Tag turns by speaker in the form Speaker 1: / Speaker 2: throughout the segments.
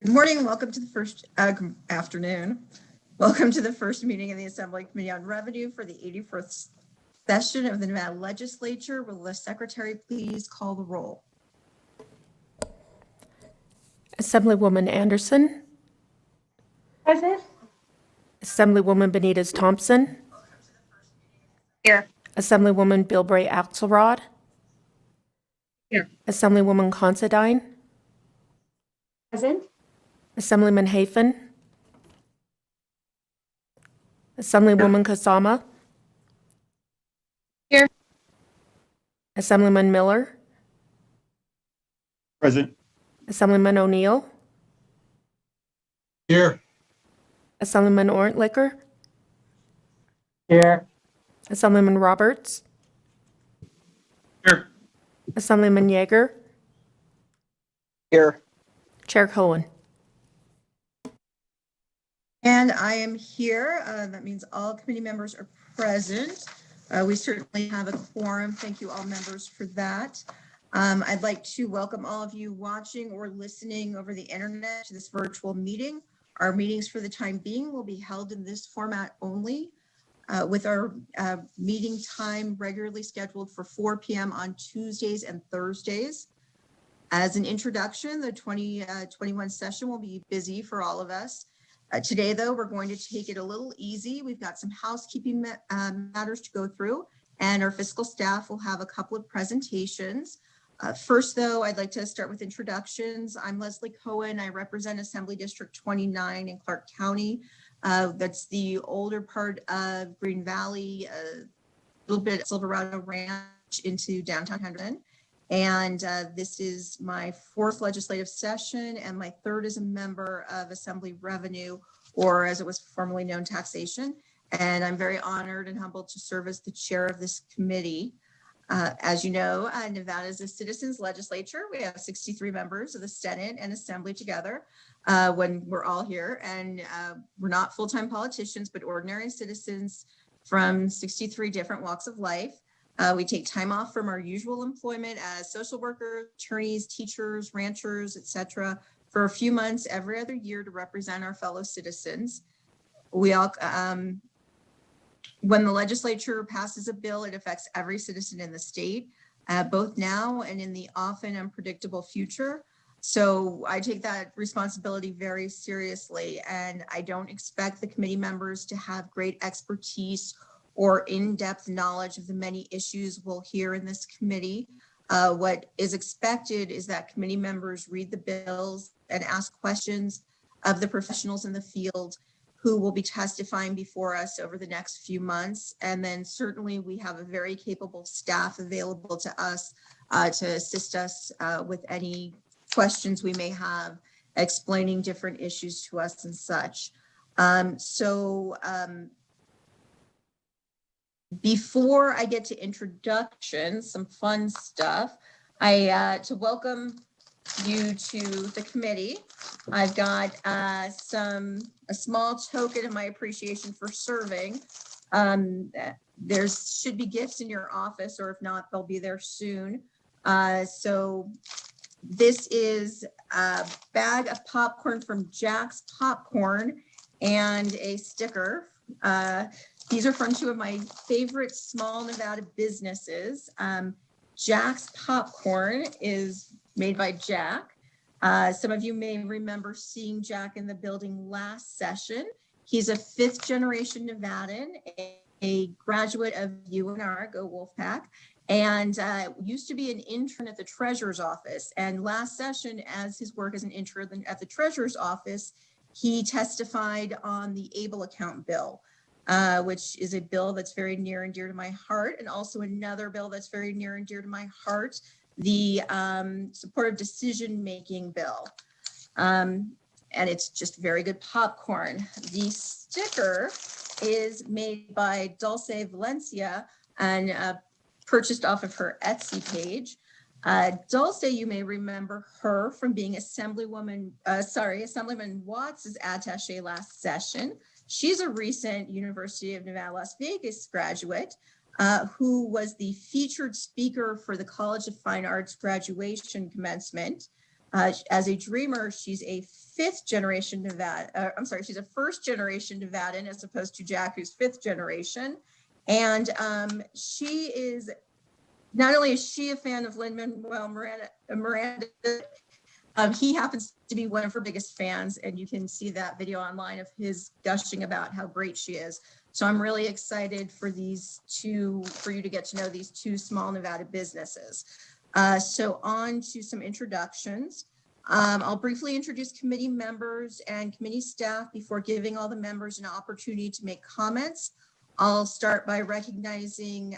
Speaker 1: Good morning and welcome to the first afternoon. Welcome to the first meeting of the Assembly Committee on Revenue for the 81st session of the Nevada Legislature. Will the Secretary please call the roll?
Speaker 2: Assemblywoman Anderson.
Speaker 3: Present.
Speaker 2: Assemblywoman Benitez Thompson.
Speaker 3: Here.
Speaker 2: Assemblywoman Bilbray Axelrod.
Speaker 3: Here.
Speaker 2: Assemblywoman Considine.
Speaker 3: Present.
Speaker 2: Assemblyman Hafen. Assemblywoman Kasama.
Speaker 3: Here.
Speaker 2: Assemblyman Miller.
Speaker 4: Present.
Speaker 2: Assemblyman O'Neill.
Speaker 4: Here.
Speaker 2: Assemblyman Orntlicker.
Speaker 4: Here.
Speaker 2: Assemblyman Roberts.
Speaker 4: Here.
Speaker 2: Assemblyman Yeager.
Speaker 4: Here.
Speaker 2: Chair Cohen.
Speaker 1: And I am here. That means all committee members are present. We certainly have a quorum. Thank you all members for that. I'd like to welcome all of you watching or listening over the internet to this virtual meeting. Our meetings for the time being will be held in this format only, with our meeting time regularly scheduled for 4 p.m. on Tuesdays and Thursdays. As an introduction, the 2021 session will be busy for all of us. Today, though, we're going to take it a little easy. We've got some housekeeping matters to go through, and our fiscal staff will have a couple of presentations. First, though, I'd like to start with introductions. I'm Leslie Cohen. I represent Assembly District 29 in Clark County. That's the older part of Green Valley, a little bit of Silverado Ranch into downtown Henderson. And this is my fourth legislative session and my third as a member of Assembly Revenue, or as it was formerly known, Taxation. And I'm very honored and humbled to serve as the chair of this committee. As you know, Nevada is a citizens legislature. We have 63 members of the Senate and Assembly together when we're all here. And we're not full-time politicians, but ordinary citizens from 63 different walks of life. We take time off from our usual employment as social workers, attorneys, teachers, ranchers, etc., for a few months every other year to represent our fellow citizens. We all, when the legislature passes a bill, it affects every citizen in the state, both now and in the often unpredictable future. So I take that responsibility very seriously, and I don't expect the committee members to have great expertise or in-depth knowledge of the many issues we'll hear in this committee. What is expected is that committee members read the bills and ask questions of the professionals in the field who will be testifying before us over the next few months. And then certainly we have a very capable staff available to us to assist us with any questions we may have, explaining different issues to us and such. Before I get to introductions, some fun stuff, to welcome you to the committee, I've got a small token of my appreciation for serving. There should be gifts in your office, or if not, they'll be there soon. So this is a bag of popcorn from Jack's Popcorn and a sticker. These are from two of my favorite small Nevada businesses. Jack's Popcorn is made by Jack. Some of you may remember seeing Jack in the building last session. He's a fifth generation Nevadan, a graduate of UNR, go Wolfpack, and used to be an intern at the treasurer's office. And last session, as his work as an intern at the treasurer's office, he testified on the ABLE account bill, which is a bill that's very near and dear to my heart, and also another bill that's very near and dear to my heart, the supportive decision-making bill. And it's just very good popcorn. The sticker is made by Dulce Valencia and purchased off of her Etsy page. Dulce, you may remember her from being Assemblyman Watts' attaché last session. She's a recent University of Nevada, Las Vegas graduate who was the featured speaker for the College of Fine Arts graduation commencement. As a dreamer, she's a fifth generation Nevada. She's a first generation Nevadan as opposed to Jack, who's fifth generation. And she is, not only is she a fan of Lin-Manuel Miranda, he happens to be one of her biggest fans, and you can see that video online of his gushing about how great she is. So I'm really excited for you to get to know these two small Nevada businesses. So on to some introductions. I'll briefly introduce committee members and committee staff before giving all the members an opportunity to make comments. I'll start by recognizing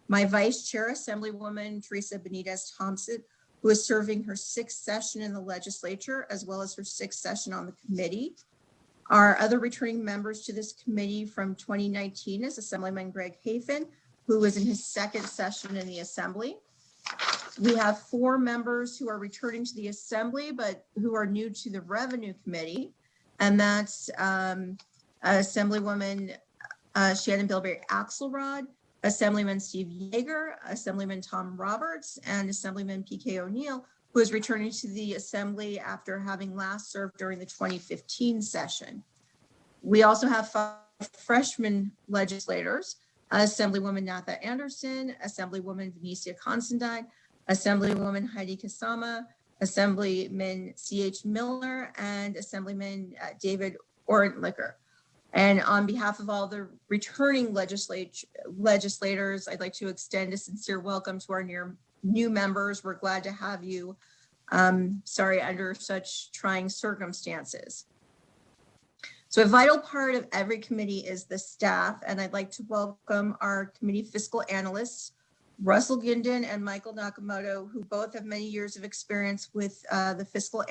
Speaker 1: my vice chair, Assemblywoman Teresa Benitez Thompson, who is serving her 6th session in the legislature, as well as her 6th session on the committee. Our other returning members to this committee from 2019 is Assemblyman Greg Hafen, who is in his 2nd session in the Assembly. We have 4 members who are returning to the Assembly, but who are new to the Revenue Committee, and that's Assemblywoman Shannon Bilberry Axelrod, Assemblyman Steve Yeager, Assemblyman Tom Roberts, and Assemblyman PK O'Neill, who is returning to the Assembly after having last served during the 2015 session. We also have 5 freshman legislators, Assemblywoman Natha Anderson, Assemblywoman Venetia Considine, Assemblywoman Heidi Kasama, Assemblyman C.H. Miller, and Assemblyman David Orentlicker. And on behalf of all the returning legislators, I'd like to extend a sincere welcome to our new members. We're glad to have you, under such trying circumstances. So a vital part of every committee is the staff, and I'd like to welcome our committee fiscal analysts, Russell Ginden and Michael Nakamoto, who both have many years of experience with the fiscal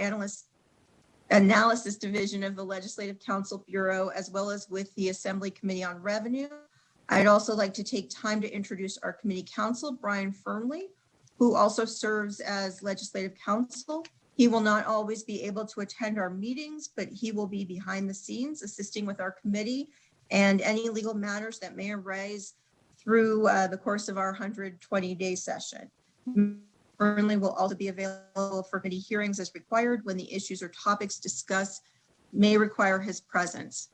Speaker 1: analysis division of the Legislative Council Bureau, as well as with the Assembly Committee on Revenue. I'd also like to take time to introduce our committee counsel, Brian Fernley, who also serves as Legislative Counsel. He will not always be able to attend our meetings, but he will be behind the scenes assisting with our committee and any legal matters that may arise through the course of our 120-day session. Burnley will also be available for committee hearings as required when the issues or topics discussed may require his presence.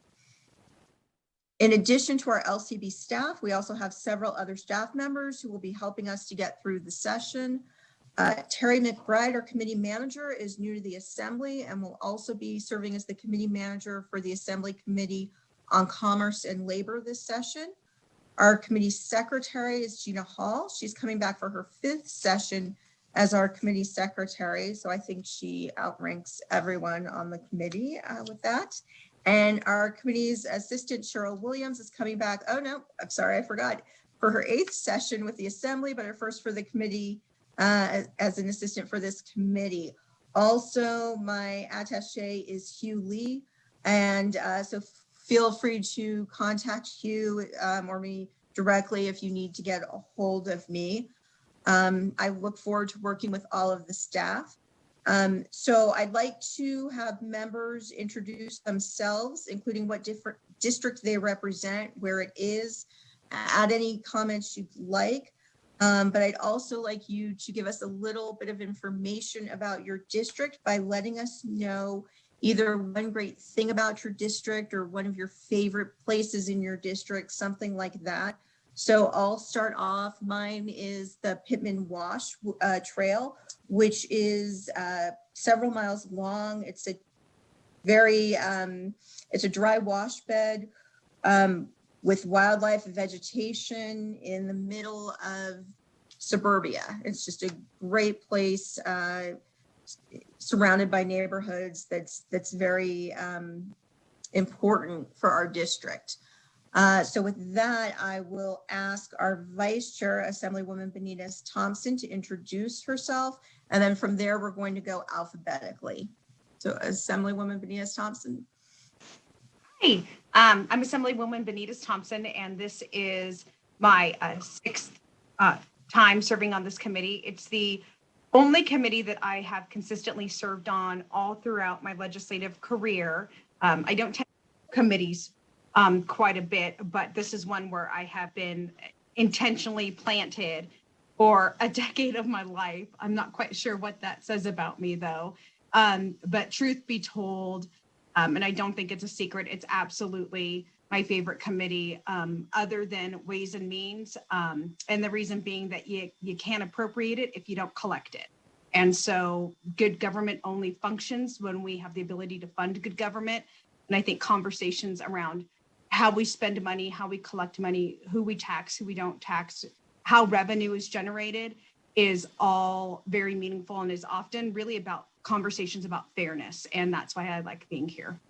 Speaker 1: In addition to our LCB staff, we also have several other staff members who will be helping us to get through the session. Terry McBride, our committee manager, is new to the Assembly and will also be serving as the committee manager for the Assembly Committee on Commerce and Labor this session. Our committee secretary is Gina Hall. She's coming back for her 5th session as our committee secretary. So I think she outranks everyone on the committee with that. And our committee's assistant, Cheryl Williams, is coming back. Oh no, I'm sorry, I forgot. For her 8th session with the Assembly, but her first for the committee as an assistant for this committee. Also, my attaché is Hugh Lee. And so feel free to contact Hugh or me directly if you need to get a hold of me. I look forward to working with all of the staff. So I'd like to have members introduce themselves, including what different district they represent, where it is, add any comments you'd like. But I'd also like you to give us a little bit of information about your district by letting us know either one great thing about your district or one of your favorite places in your district, something like that. So I'll start off. Mine is the Pittman Wash Trail, which is several miles long. It's a very, it's a dry wash bed with wildlife and vegetation in the middle of suburbia. It's just a great place surrounded by neighborhoods that's very important for our district. So with that, I will ask our Vice Chair, Assemblywoman Benitez Thompson, to introduce herself. And then from there, we're going to go alphabetically. So Assemblywoman Benitez Thompson.
Speaker 3: Hi, I'm Assemblywoman Benitez Thompson, and this is my 6th time serving on this committee. It's the only committee that I have consistently served on all throughout my legislative career. I don't tend to committees quite a bit, but this is one where I have been intentionally planted for a decade of my life. I'm not quite sure what that says about me, though. But truth be told, and I don't think it's a secret, it's absolutely my favorite committee, other than Ways and Means. And the reason being that you can't appropriate it if you don't collect it. And so good government only functions when we have the ability to fund good government. And I think conversations around how we spend money, how we collect money, who we tax, who we don't tax, how revenue is generated is all very meaningful and is often really about conversations about fairness. And that's why I like being here.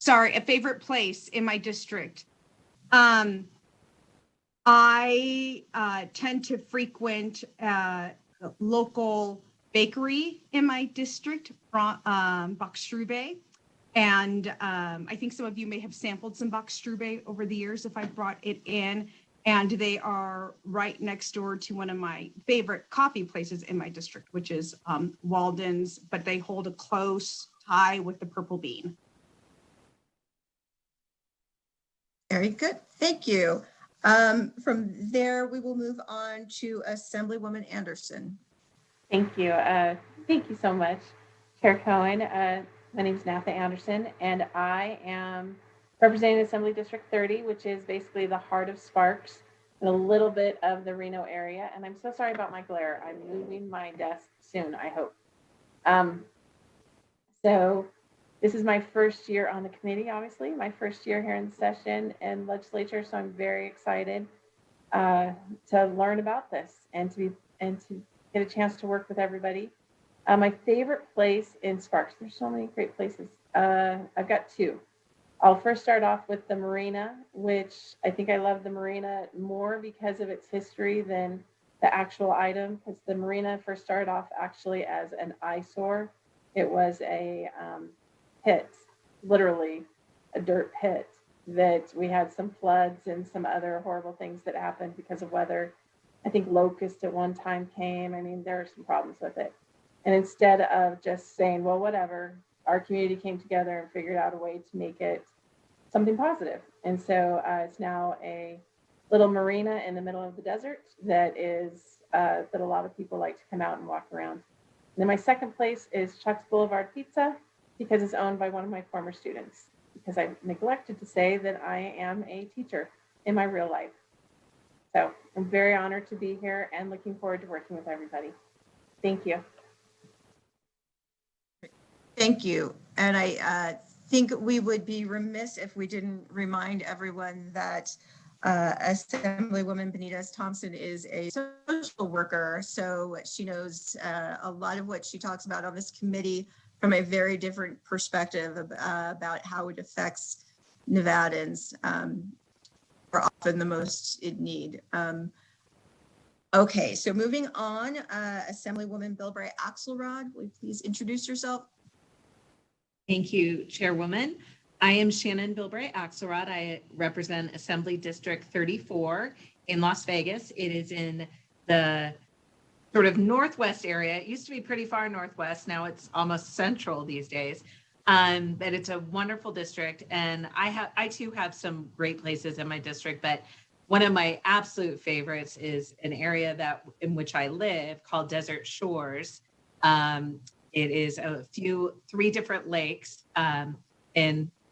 Speaker 3: Sorry, a favorite place in my district. I tend to frequent a local bakery in my district, Bachstrube. And I think some of you may have sampled some Bachstrube over the years if I brought it in. And they are right next door to one of my favorite coffee places in my district, which is Walden's, but they hold a close tie with the Purple Bean.
Speaker 1: Very good. Thank you. From there, we will move on to Assemblywoman Anderson.
Speaker 4: Thank you. Thank you so much, Chair Cohen. My name is Natha Anderson, and I am representing Assembly District 30, which is basically the heart of Sparks and a little bit of the Reno area. And I'm so sorry about my glare. I'm moving my desk soon, I hope. So this is my first year on the committee, obviously, my first year here in session and legislature. So I'm very excited to learn about this and to get a chance to work with everybody. My favorite place in Sparks, there's so many great places. I've got two. I'll first start off with the marina, which I think I love the marina more because of its history than the actual item, because the marina first started off actually as an eyesore. It was a pit, literally a dirt pit, that we had some floods and some other horrible things that happened because of weather. I think locust at one time came. I mean, there are some problems with it. And instead of just saying, well, whatever, our community came together and figured out a way to make it something positive. And so it's now a little marina in the middle of the desert that is that a lot of people like to come out and walk around. And then my second place is Chuck's Boulevard Pizza, because it's owned by one of my former students, because I neglected to say that I am a teacher in my real life. So I'm very honored to be here and looking forward to working with everybody. Thank you.
Speaker 1: Thank you. And I think we would be remiss if we didn't remind everyone that Assemblywoman Benitez Thompson is a social worker. So she knows a lot of what she talks about on this committee from a very different perspective about how it affects Nevadans are often the most in need. Okay, so moving on, Assemblywoman Bilbray Axelrod, will you please introduce yourself?
Speaker 5: Thank you, Chairwoman. I am Shannon Bilbray Axelrod. I represent Assembly District 34 in Las Vegas. It is in the sort of northwest area. It used to be pretty far northwest. Now it's almost central these days. But it's a wonderful district. And I too have some great places in my district, but one of my absolute favorites is an area in which I live called Desert Shores. It is three different lakes,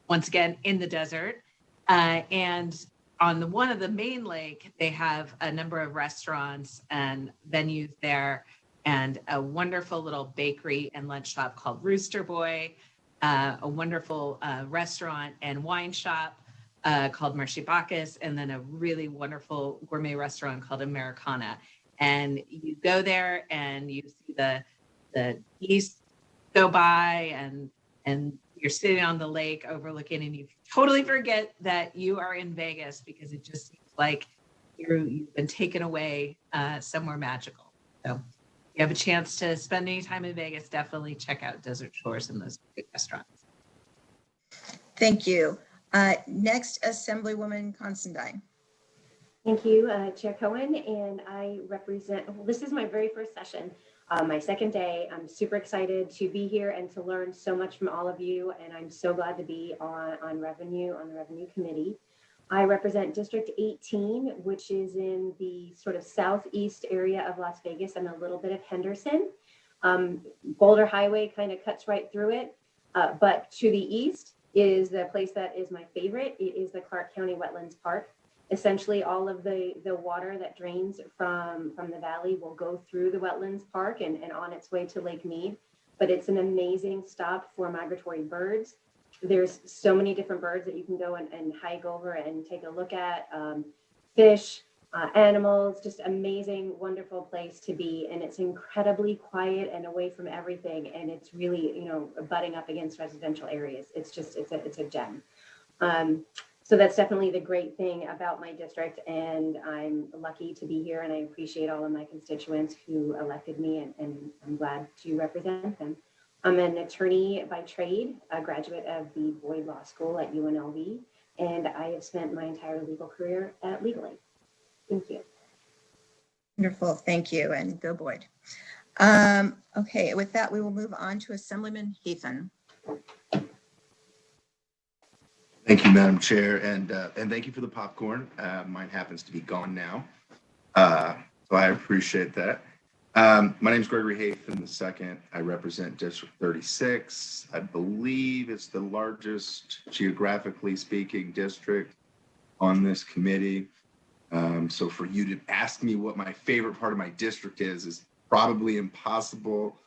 Speaker 5: once again, in the desert. And on one of the main lake, they have a number of restaurants and venues there, and a wonderful little bakery and lunch shop called Rooster Boy, a wonderful restaurant and wine shop called Marshy Bacchus, and then a really wonderful gourmet restaurant called Americana. And you go there and you see the geese go by, and you're sitting on the lake overlooking, and you totally forget that you are in Vegas, because it just seems like you've been taken away somewhere magical. So if you have a chance to spend any time in Vegas, definitely check out Desert Shores and those good restaurants.
Speaker 1: Thank you. Next, Assemblywoman Considine.
Speaker 6: Thank you, Chair Cohen, and I represent, well, this is my very first session, my second day. I'm super excited to be here and to learn so much from all of you, and I'm so glad to be on the Revenue Committee. I represent District 18, which is in the sort of southeast area of Las Vegas and a little bit of Henderson. Boulder Highway kind of cuts right through it. But to the east is the place that is my favorite. It is the Clark County Wetlands Park. Essentially, all of the water that drains from the valley will go through the Wetlands Park and on its way to Lake Mead. But it's an amazing stop for migratory birds. There's so many different birds that you can go and hike over and take a look at. Fish, animals, just amazing, wonderful place to be. And it's incredibly quiet and away from everything. And it's really, you know, butting up against residential areas. It's just, it's a gem. So that's definitely the great thing about my district. And I'm lucky to be here, and I appreciate all of my constituents who elected me, and I'm glad to represent them. I'm an attorney by trade, a graduate of the Boyd Law School at UNLV, and I have spent my entire legal career at Legal Aid. Thank you.
Speaker 1: Wonderful. Thank you. And go Boyd. Okay, with that, we will move on to Assemblyman Heathen.
Speaker 7: Thank you, Madam Chair, and thank you for the popcorn. Mine happens to be gone now, so I appreciate that. My name is Gregory Haythen II. I represent District 36. I believe it's the largest, geographically speaking, district on this committee. So for you to ask me what my favorite part of my district is probably impossible.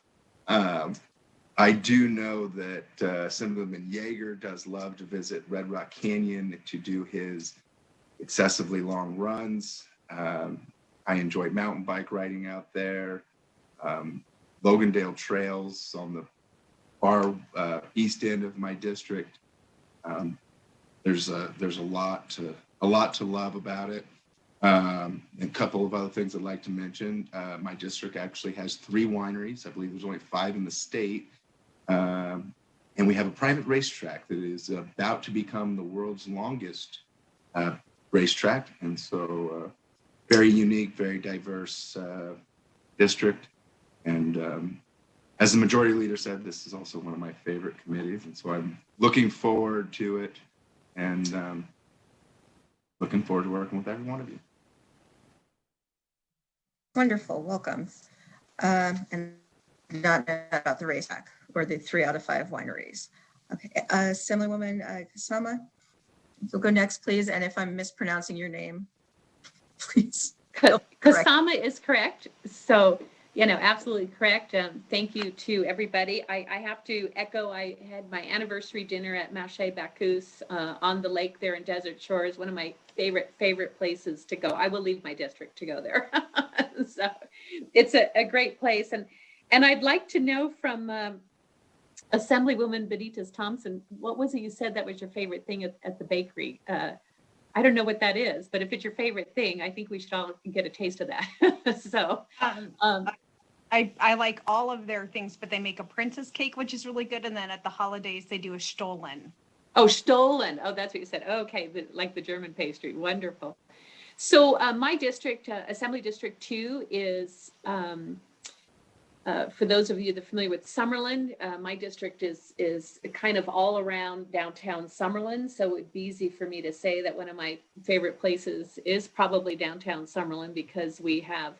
Speaker 7: I do know that Assemblyman Yeager does love to visit Red Rock Canyon to do his excessively long runs. I enjoy mountain bike riding out there. Logandale trails on the far east end of my district. There's a lot to love about it. A couple of other things I'd like to mention. My district actually has 3 wineries. I believe there's only 5 in the state. And we have a private racetrack that is about to become the world's longest racetrack. And so very unique, very diverse district. And as the majority leader said, this is also one of my favorite committees. And so I'm looking forward to it, and looking forward to working with every one of you.
Speaker 1: Wonderful. Welcome. And not about the racetrack or the 3 out of 5 wineries. Okay, Assemblywoman Kasama, you'll go next, please. And if I'm mispronouncing your name, please.
Speaker 8: Kasama is correct. So, absolutely correct. Thank you to everybody. I have to echo, I had my anniversary dinner at Mache Bacchus on the lake there in Desert Shores, one of my favorite places to go. I will leave my district to go there. So it's a great place. And I'd like to know from Assemblywoman Benitez Thompson, what was it you said that was your favorite thing at the bakery? I don't know what that is, but if it's your favorite thing, I think we should all get a taste of that. So
Speaker 3: I like all of their things, but they make a princess cake, which is really good. And then at the holidays, they do a Stollen.
Speaker 8: Oh, Stollen. Oh, that's what you said. Okay, like the German pastry. Wonderful. So my district, Assembly District 2, is, for those of you that are familiar with Summerlin, my district is kind of all around downtown Summerlin. So it'd be easy for me to say that one of my favorite places is probably downtown Summerlin, because we have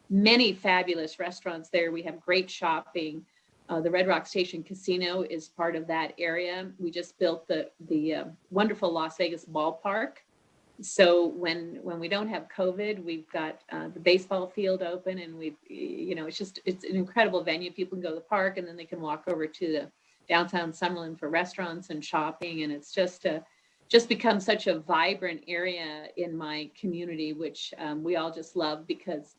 Speaker 8: many fabulous restaurants there. We have great shopping. The Red Rock Station Casino is part of that area. We just built the wonderful Las Vegas ballpark. So when we don't have COVID, we've got the baseball field open, and it's an incredible venue. People can go to the park, and then they can walk over to the downtown Summerlin for restaurants and shopping. And it's just become such a vibrant area in my community, which we all just love, because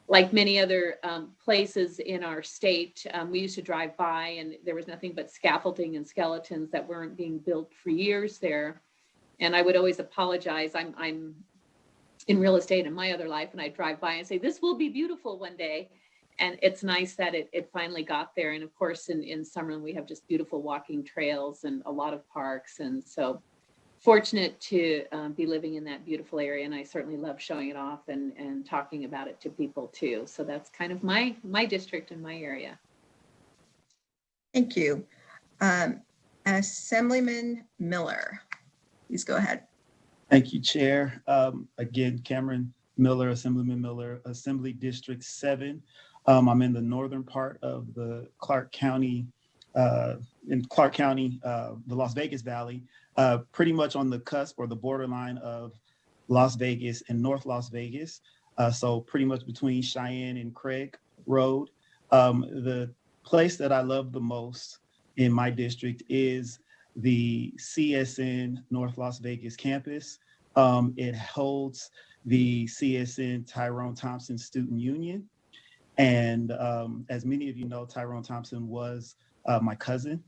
Speaker 8: like many other places in our state, we used to drive by and there was nothing but scaffolding and skeletons that weren't being built for years there. And I would always apologize. I'm in real estate in my other life, and I drive by and say, this will be beautiful one day. And it's nice that it finally got there. And of course, in Summerlin, we have just beautiful walking trails and a lot of parks. And so fortunate to be living in that beautiful area. And I certainly love showing it off and talking about it to people too. So that's kind of my district and my area.
Speaker 1: Thank you. Assemblyman Miller, please go ahead.
Speaker 9: Thank you, Chair. Again, Cameron Miller, Assemblyman Miller, Assembly District 7. I'm in the northern part of the Clark County, the Las Vegas Valley, pretty much on the cusp or the borderline of Las Vegas and North Las Vegas. So pretty much between Cheyenne and Craig Road. The place that I love the most in my district is the CSN North Las Vegas campus. It holds the CSN Tyrone Thompson Student Union. And as many of you know, Tyrone Thompson was my cousin.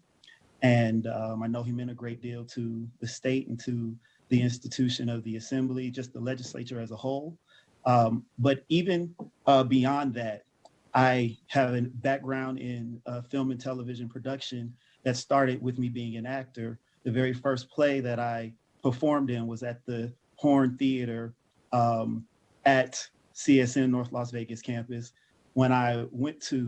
Speaker 9: And I know he meant a great deal to the state and to the institution of the Assembly, just the legislature as a whole. But even beyond that, I have a background in film and television production that started with me being an actor. The very first play that I performed in was at the Horn Theater at CSN North Las Vegas campus. When I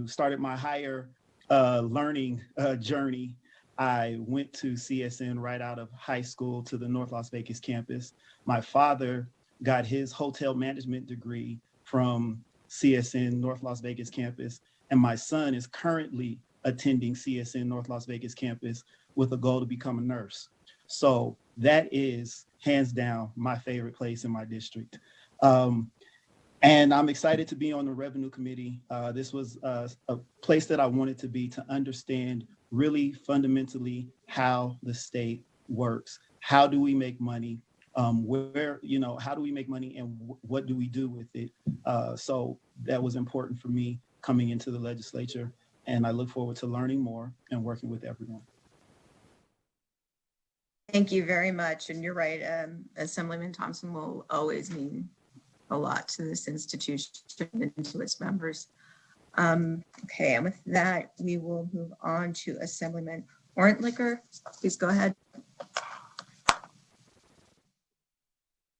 Speaker 9: started my higher learning journey, I went to CSN right out of high school to the North Las Vegas campus. My father got his hotel management degree from CSN North Las Vegas campus, and my son is currently attending CSN North Las Vegas campus with a goal to become a nurse. So that is hands down my favorite place in my district. And I'm excited to be on the Revenue Committee. This was a place that I wanted to be to understand really fundamentally how the state works. How do we make money? How do we make money and what do we do with it? So that was important for me coming into the legislature, and I look forward to learning more and working with everyone.
Speaker 1: Thank you very much. And you're right, Assemblyman Thompson will always mean a lot to this institution and to its members. Okay, and with that, we will move on to Assemblyman Orntlicker. Please go ahead.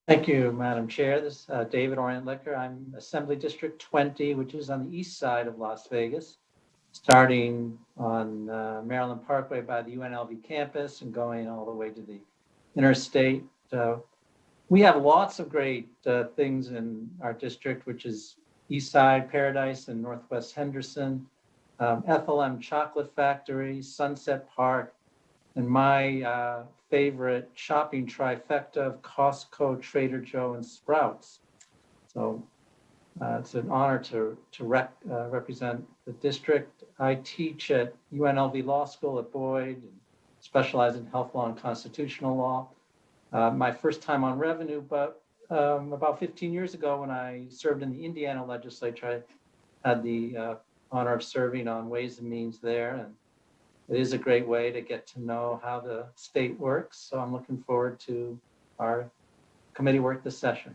Speaker 10: Thank you, Madam Chair. This is David Orntlicker. I'm Assembly District 20, which is on the east side of Las Vegas, starting on Maryland Parkway by the UNLV campus and going all the way to the interstate. We have lots of great things in our district, which is East Side Paradise and Northwest Henderson, FLM Chocolate Factory, Sunset Park, and my favorite shopping trifecta of Costco, Trader Joe, and Sprouts. So it's an honor to represent the district. I teach at UNLV Law School at Boyd, and specialize in health law and constitutional law. My first time on revenue, but about 15 years ago when I served in the Indiana legislature, I had the honor of serving on Ways and Means there. And it is a great way to get to know how the state works. So I'm looking forward to our committee work this session.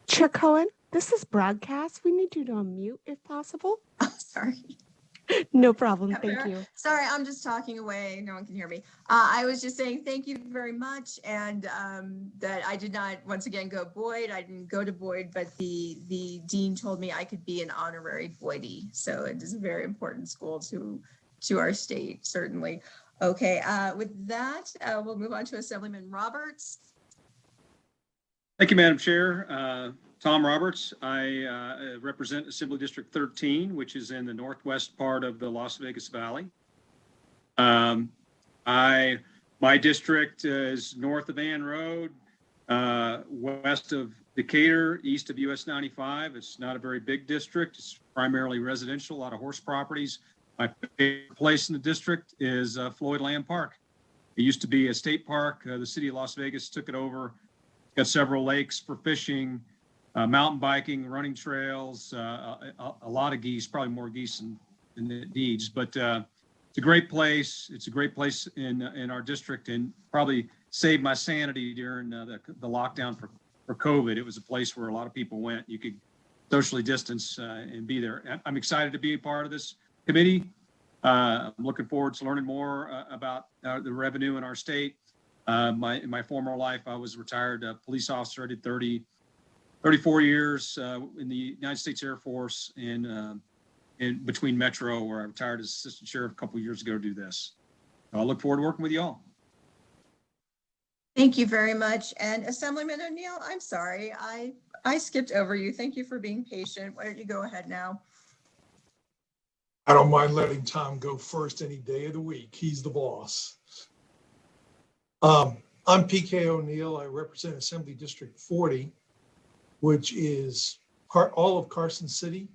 Speaker 11: Chair Cohen, this is broadcast. We need you to unmute if possible.
Speaker 1: Oh, sorry.
Speaker 11: No problem. Thank you.
Speaker 1: Sorry, I'm just talking away. No one can hear me. I was just saying thank you very much, and that I did not once again go Boyd. I didn't go to Boyd, but the dean told me I could be an honorary Boydie. So it is a very important school to our state, certainly. Okay, with that, we'll move on to Assemblyman Roberts.
Speaker 12: Thank you, Madam Chair. Tom Roberts. I represent Assembly District 13, which is in the northwest part of the Las Vegas Valley. My district is north of Ann Road, west of Decatur, east of US 95. It's not a very big district. It's primarily residential, a lot of horse properties. My favorite place in the district is Floyd Land Park. It used to be a state park. The city of Las Vegas took it over. It's got several lakes for fishing, mountain biking, running trails, a lot of geese, probably more geese than the deeds, but it's a great place. It's a great place in our district, and probably saved my sanity during the lockdown for COVID. It was a place where a lot of people went. You could socially distance and be there. I'm excited to be a part of this committee. I'm looking forward to learning more about the revenue in our state. In my former life, I was a retired police officer. I did 30 34 years in the United States Air Force and in between Metro, where I retired as assistant sheriff a couple of years ago to do this. I look forward to working with you all.
Speaker 1: Thank you very much. And Assemblyman O'Neill, I'm sorry, I skipped over you. Thank you for being patient. Why don't you go ahead now?
Speaker 13: I don't mind letting Tom go first any day of the week. He's the boss. I'm PK O'Neill. I represent Assembly District 40, which is all of Carson City,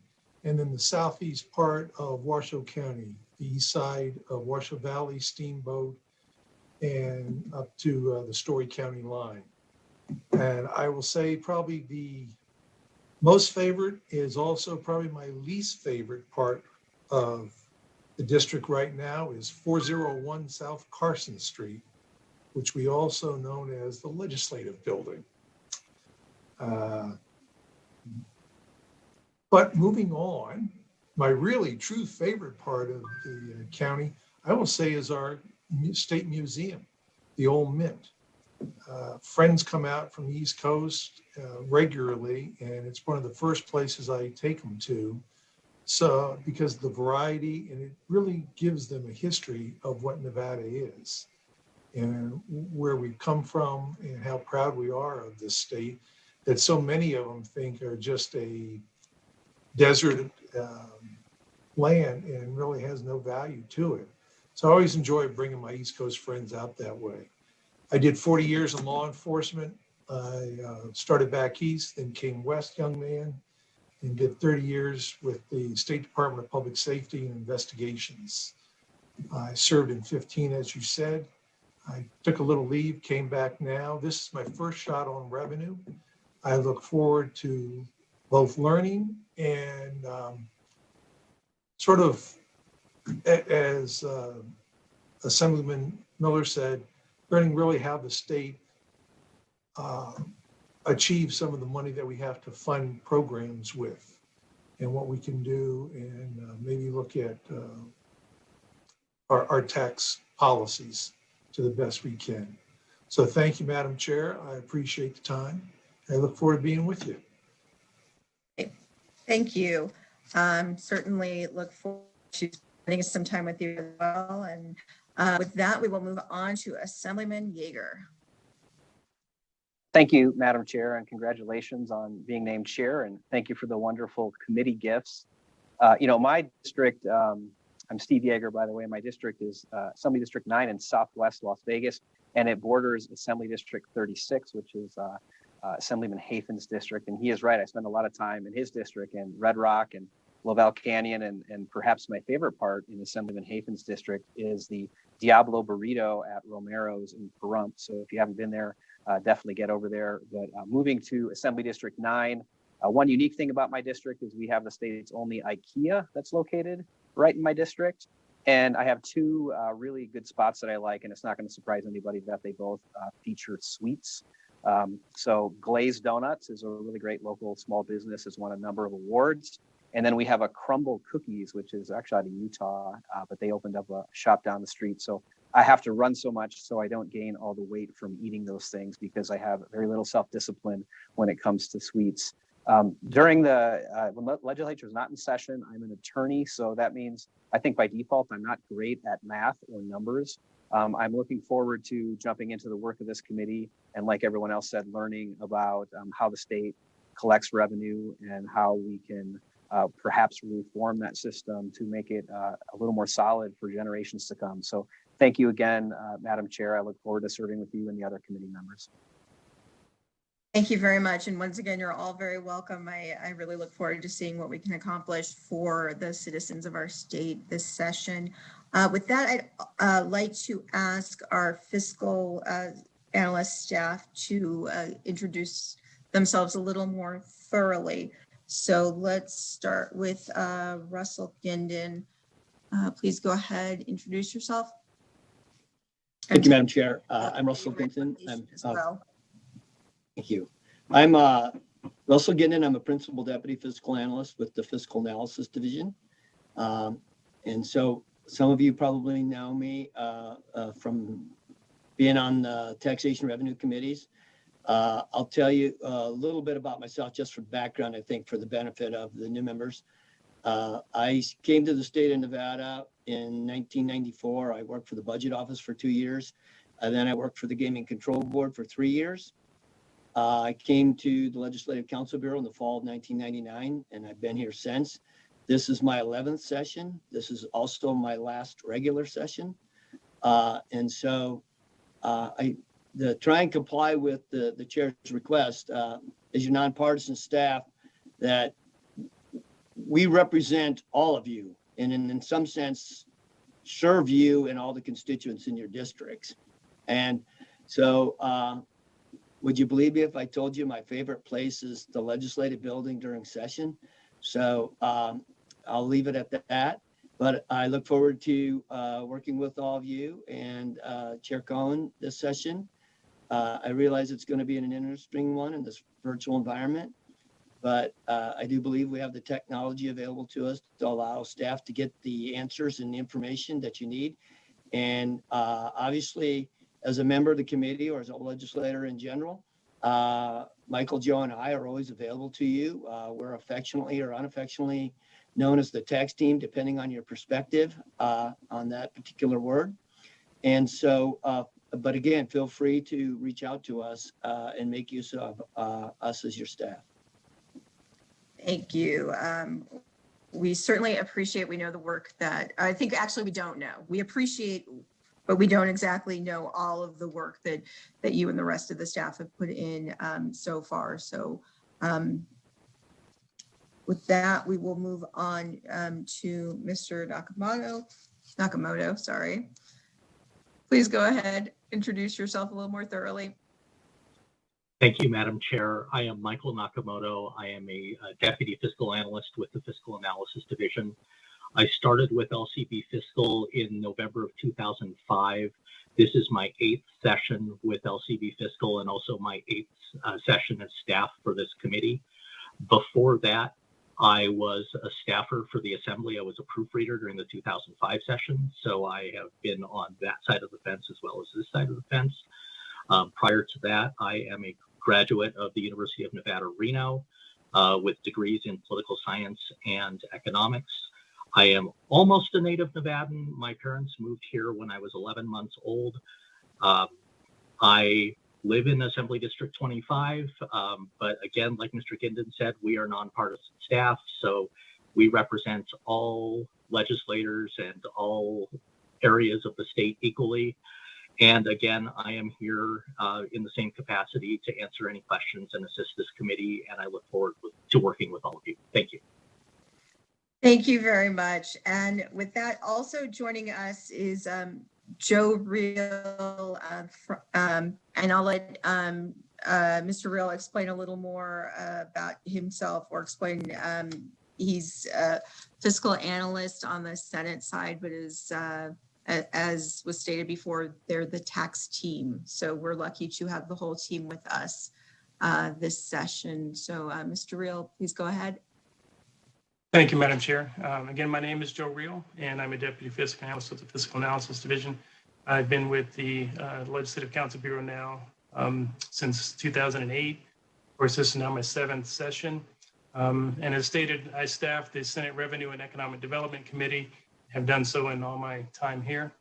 Speaker 13: and then the southeast part of Washoe County, the east side of Washoe Valley, Steamboat, and up to the Story County line. And I will say probably the most favorite is also probably my least favorite part of the district right now is 401 South Carson Street, which we also known as the Legislative Building. But moving on, my really true favorite part of the county, I will say, is our state museum, the old Mint. Friends come out from the East Coast regularly, and it's one of the first places I take them to. So because of the variety, and it really gives them a history of what Nevada is and where we've come from and how proud we are of this state that so many of them think are just a desert land and really has no value to it. So I always enjoy bringing my East Coast friends out that way. I did 40 years in law enforcement. I started back east, then came west, young man, and did 30 years with the State Department of Public Safety and Investigations. I served in 15, as you said. I took a little leave, came back now. This is my first shot on revenue. I look forward to both learning and sort of, as Assemblyman Miller said, learning really how the state achieve some of the money that we have to fund programs with and what we can do, and maybe look at our tax policies to the best we can. So thank you, Madam Chair. I appreciate the time. I look forward to being with you.
Speaker 1: Thank you. Certainly look forward to spending some time with you as well. And with that, we will move on to Assemblyman Yeager.
Speaker 14: Thank you, Madam Chair, and congratulations on being named chair. And thank you for the wonderful committee gifts. My district, I'm Steve Yeager, by the way. My district is Assembly District 9 in Southwest Las Vegas, and it borders Assembly District 36, which is Assemblyman Hafen's district. And he is right. I spend a lot of time in his district in Red Rock and Lavelle Canyon. And perhaps my favorite part in Assemblyman Hafen's district is the Diablo Burrito at Romero's in Pahrump. So if you haven't been there, definitely get over there. But moving to Assembly District 9, one unique thing about my district is we have the state's only IKEA that's located right in my district. And I have two really good spots that I like, and it's not going to surprise anybody that they both feature sweets. So Glazed Donuts is a really great local small business, has won a number of awards. And then we have a Crumble Cookies, which is actually out of Utah, but they opened up a shop down the street. So I have to run so much so I don't gain all the weight from eating those things because I have very little self-discipline when it comes to sweets. During when the legislature is not in session, I'm an attorney. So that means I think by default, I'm not great at math or numbers. I'm looking forward to jumping into the work of this committee. And like everyone else said, learning about how the state collects revenue and how we can perhaps reform that system to make it a little more solid for generations to come. So thank you again, Madam Chair. I look forward to serving with you and the other committee members.
Speaker 1: Thank you very much. And once again, you're all very welcome. I really look forward to seeing what we can accomplish for the citizens of our state this session. With that, I'd like to ask our fiscal analyst staff to introduce themselves a little more thoroughly. So let's start with Russell Ginden. Please go ahead, introduce yourself.
Speaker 15: Thank you, Madam Chair. I'm Russell Ginden. Thank you. I'm Russell Ginden. I'm a Principal Deputy Fiscal Analyst with the Fiscal Analysis Division. And so some of you probably know me from being on the Taxation Revenue Committees. I'll tell you a little bit about myself just for background, I think, for the benefit of the new members. I came to the state of Nevada in 1994. I worked for the budget office for 2 years. And then I worked for the Gaming Control Board for 3 years. I came to the Legislative Council Bureau in the fall of 1999, and I've been here since. This is my 11th session. This is also my last regular session. And so try and comply with the chair's request as your nonpartisan staff that we represent all of you and in some sense serve you and all the constituents in your districts. And so would you believe me if I told you my favorite place is the legislative building during session? So I'll leave it at that. But I look forward to working with all of you and Chair Cohen this session. I realize it's going to be an interesting one in this virtual environment, but I do believe we have the technology available to us to allow staff to get the answers and the information that you need. And obviously, as a member of the committee or as a legislator in general, Michael, Joe, and I are always available to you. We're affectionately or unaffectionately known as the tax team, depending on your perspective on that particular word. And so, but again, feel free to reach out to us and make use of us as your staff.
Speaker 1: Thank you. We certainly appreciate, we know the work that, I think actually we don't know. We appreciate, but we don't exactly know all of the work that you and the rest of the staff have put in so far. So with that, we will move on to Mr. Nakamoto, sorry. Please go ahead, introduce yourself a little more thoroughly.
Speaker 16: Thank you, Madam Chair. I am Michael Nakamoto. I am a Deputy Fiscal Analyst with the Fiscal Analysis Division. I started with LCB Fiscal in November of 2005. This is my 8th session with LCB Fiscal and also my 8th session as staff for this committee. Before that, I was a staffer for the Assembly. I was a proofreader during the 2005 session, so I have been on that side of the fence as well as this side of the fence. Prior to that, I am a graduate of the University of Nevada, Reno, with degrees in political science and economics. I am almost a native Nevadan. My parents moved here when I was 11 months old. I live in Assembly District 25, but again, like Mr. Ginden said, we are nonpartisan staff, so we represent all legislators and all areas of the state equally. And again, I am here in the same capacity to answer any questions and assist this committee, and I look forward to working with all of you. Thank you.
Speaker 1: Thank you very much. And with that, also joining us is Joe Reel, and I'll let Mr. Reel explain a little more about himself or explain. He's a fiscal analyst on the Senate side, but is, as was stated before, they're the tax team. So we're lucky to have the whole team with us this session. So Mr. Reel, please go ahead.
Speaker 17: Thank you, Madam Chair. Again, my name is Joe Reel, and I'm a Deputy Fiscal Analyst with the Fiscal Analysis Division. I've been with the Legislative Council Bureau now since 2008. Of course, this is now my 7th session. And as stated, I staff the Senate Revenue and Economic Development Committee, have done so in all my time here.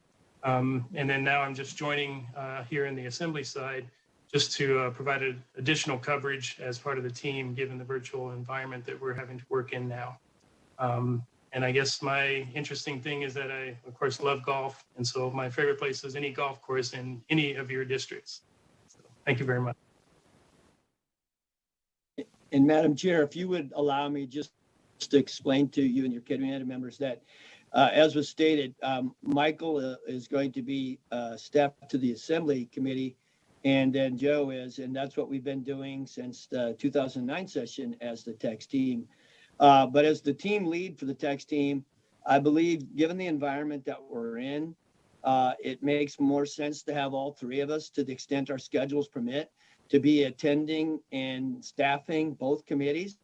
Speaker 17: And then now I'm just joining here in the Assembly side just to provide additional coverage as part of the team, given the virtual environment that we're having to work in now. And I guess my interesting thing is that I, of course, love golf. And so my favorite place is any golf course in any of your districts. So thank you very much.
Speaker 15: And Madam Chair, if you would allow me just to explain to you and your committee members that, as was stated, Michael is going to be staff to the Assembly Committee, and then Joe is, and that's what we've been doing since the 2009 session as the tax team. But as the team lead for the tax team, I believe, given the environment that we're in, it makes more sense to have all three of us, to the extent our schedules permit, to be attending and staffing both committees,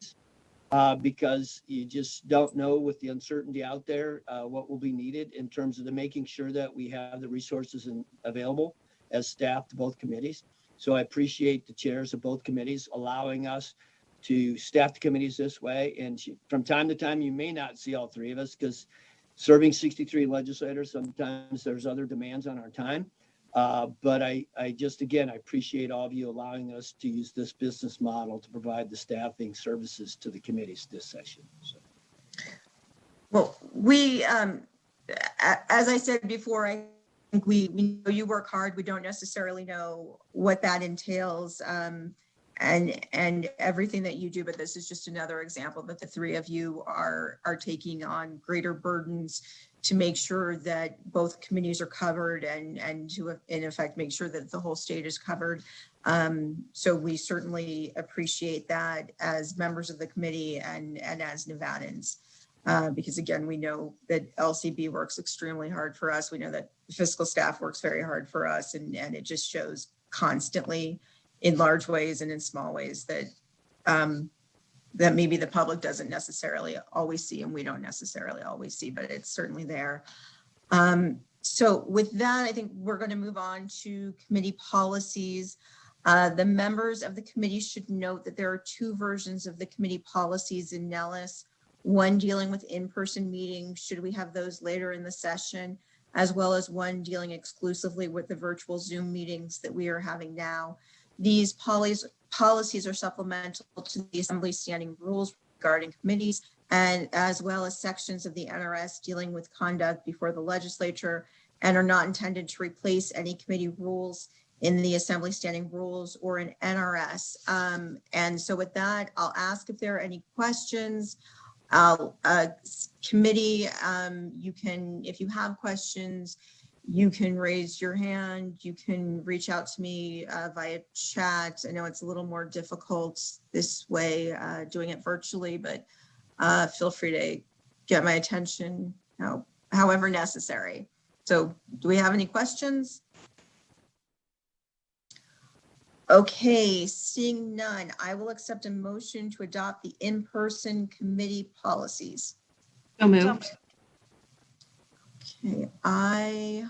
Speaker 15: because you just don't know with the uncertainty out there what will be needed in terms of making sure that we have the resources available as staff to both committees. So I appreciate the chairs of both committees allowing us to staff the committees this way. And from time to time, you may not see all three of us because serving 63 legislators, sometimes there's other demands on our time. But I just, again, I appreciate all of you allowing us to use this business model to provide the staffing services to the committees this session. So.
Speaker 1: Well, we, as I said before, I think we know you work hard. We don't necessarily know what that entails, and everything that you do, but this is just another example that the three of you are taking on greater burdens to make sure that both committees are covered and to, in effect, make sure that the whole state is covered. So we certainly appreciate that as members of the committee and as Nevadans. Because again, we know that LCB works extremely hard for us. We know that fiscal staff works very hard for us, and it just shows constantly in large ways and in small ways that that maybe the public doesn't necessarily always see, and we don't necessarily always see, but it's certainly there. So with that, I think we're going to move on to committee policies. The members of the committee should note that there are two versions of the committee policies in Nellis. One dealing with in-person meetings, should we have those later in the session, as well as one dealing exclusively with the virtual Zoom meetings that we are having now. These policies are supplemental to the Assembly standing rules regarding committees, and as well as sections of the NRS dealing with conduct before the legislature, and are not intended to replace any committee rules in the Assembly standing rules or in NRS. And so with that, I'll ask if there are any questions. Committee, you can, if you have questions, you can raise your hand. You can reach out to me via chat. I know it's a little more difficult this way, doing it virtually, but feel free to get my attention however necessary. So do we have any questions? Okay, seeing none, I will accept a motion to adopt the in-person committee policies.
Speaker 5: So moved.
Speaker 1: Okay, I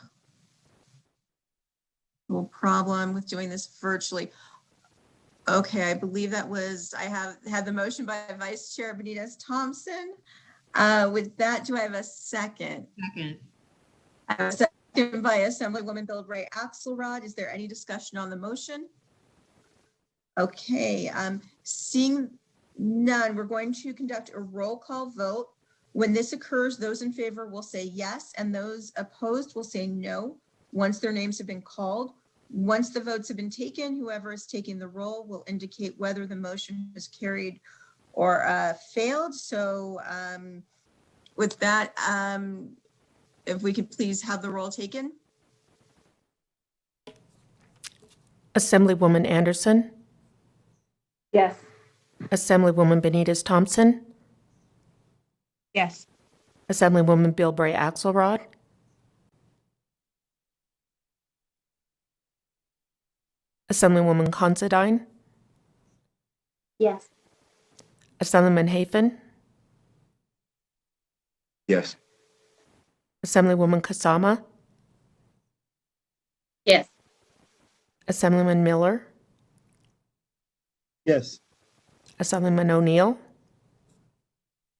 Speaker 1: no problem with doing this virtually. Okay, I believe that was, I have had the motion by Vice Chair Benitez Thompson. With that, do I have a second?
Speaker 5: Second.
Speaker 1: I have a second by Assemblywoman Bilbray Axelrod. Is there any discussion on the motion? Okay, seeing none, we're going to conduct a roll call vote. When this occurs, those in favor will say yes, and those opposed will say no once their names have been called. Once the votes have been taken, whoever is taking the roll will indicate whether the motion is carried or failed. So with that, if we could please have the roll taken.
Speaker 2: Assemblywoman Anderson,
Speaker 4: Yes.
Speaker 2: Assemblywoman Benitez Thompson,
Speaker 3: Yes.
Speaker 2: Assemblywoman Bilbray Axelrod, Assemblywoman Considine,
Speaker 6: Yes.
Speaker 2: Assemblyman Hafen,
Speaker 7: Yes.
Speaker 2: Assemblywoman Kasama,
Speaker 8: Yes.
Speaker 2: Assemblyman Miller,
Speaker 9: Yes.
Speaker 2: Assemblyman O'Neill,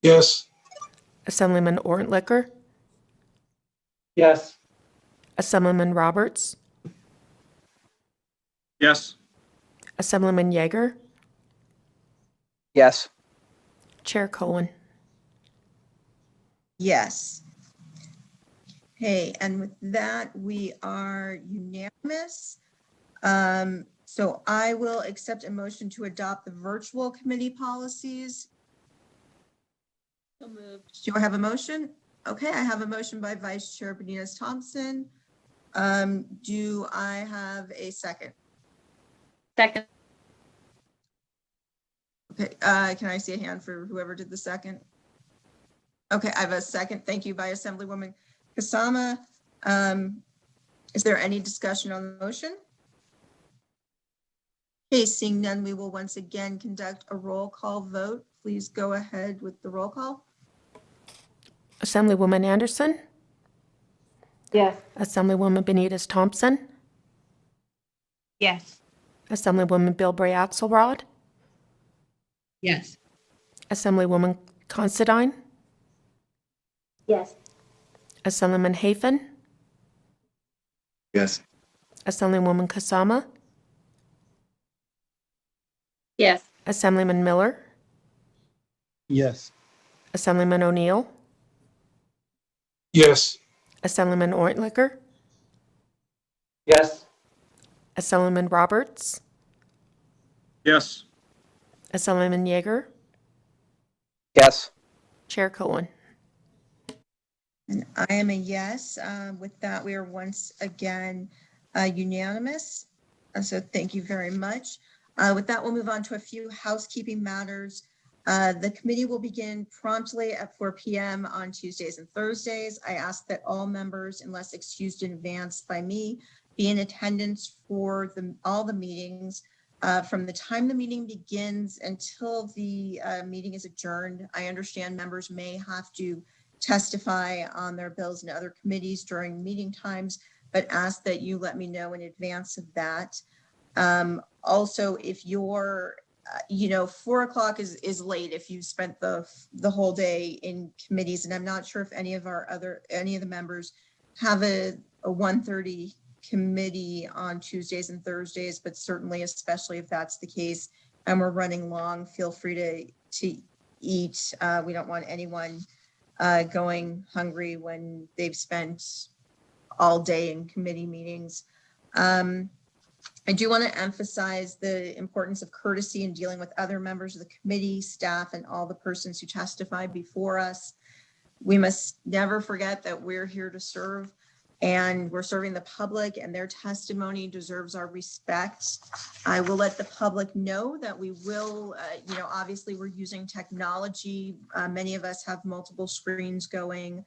Speaker 13: Yes.
Speaker 2: Assemblyman Orntlicker,
Speaker 10: Yes.
Speaker 2: Assemblyman Roberts,
Speaker 12: Yes.
Speaker 2: Assemblyman Yeager,
Speaker 14: Yes.
Speaker 2: Chair Cohen.
Speaker 1: Yes. Okay, and with that, we are unanimous. So I will accept a motion to adopt the virtual committee policies.
Speaker 8: So moved.
Speaker 1: Do I have a motion? Okay, I have a motion by Vice Chair Benitez Thompson. Do I have a second?
Speaker 8: Second.
Speaker 1: Okay, can I see a hand for whoever did the second? Okay, I have a second. Thank you by Assemblywoman Kasama. Is there any discussion on the motion? Okay, seeing none, we will once again conduct a roll call vote. Please go ahead with the roll call.
Speaker 2: Assemblywoman Anderson,
Speaker 4: Yes.
Speaker 2: Assemblywoman Benitez Thompson,
Speaker 3: Yes.
Speaker 2: Assemblywoman Bilbray Axelrod,
Speaker 5: Yes.
Speaker 2: Assemblywoman Considine,
Speaker 6: Yes.
Speaker 2: Assemblyman Hafen,
Speaker 7: Yes.
Speaker 2: Assemblywoman Kasama,
Speaker 8: Yes.
Speaker 2: Assemblyman Miller,
Speaker 9: Yes.
Speaker 2: Assemblyman O'Neill,
Speaker 13: Yes.
Speaker 2: Assemblyman Ortlicker,
Speaker 10: Yes.
Speaker 2: Assemblyman Roberts,
Speaker 12: Yes.
Speaker 2: Assemblyman Yeager,
Speaker 14: Yes.
Speaker 2: Chair Cohen.
Speaker 1: And I am a yes. With that, we are once again unanimous. So thank you very much. With that, we'll move on to a few housekeeping matters. The committee will begin promptly at 4 p.m. on Tuesdays and Thursdays. I ask that all members, unless excused in advance by me, be in attendance for all the meetings. From the time the meeting begins until the meeting is adjourned. I understand members may have to testify on their bills and other committees during meeting times, but ask that you let me know in advance of that. Also, if you're, 4 o'clock is late if you spent the whole day in committees, and I'm not sure if any of the members have a 1:30 committee on Tuesdays and Thursdays, but certainly, especially if that's the case and we're running long, feel free to eat. We don't want anyone going hungry when they've spent all day in committee meetings. I do want to emphasize the importance of courtesy in dealing with other members of the committee, staff, and all the persons who testify before us. We must never forget that we're here to serve, and we're serving the public, and their testimony deserves our respect. I will let the public know that we will, obviously we're using technology. Many of us have multiple screens going.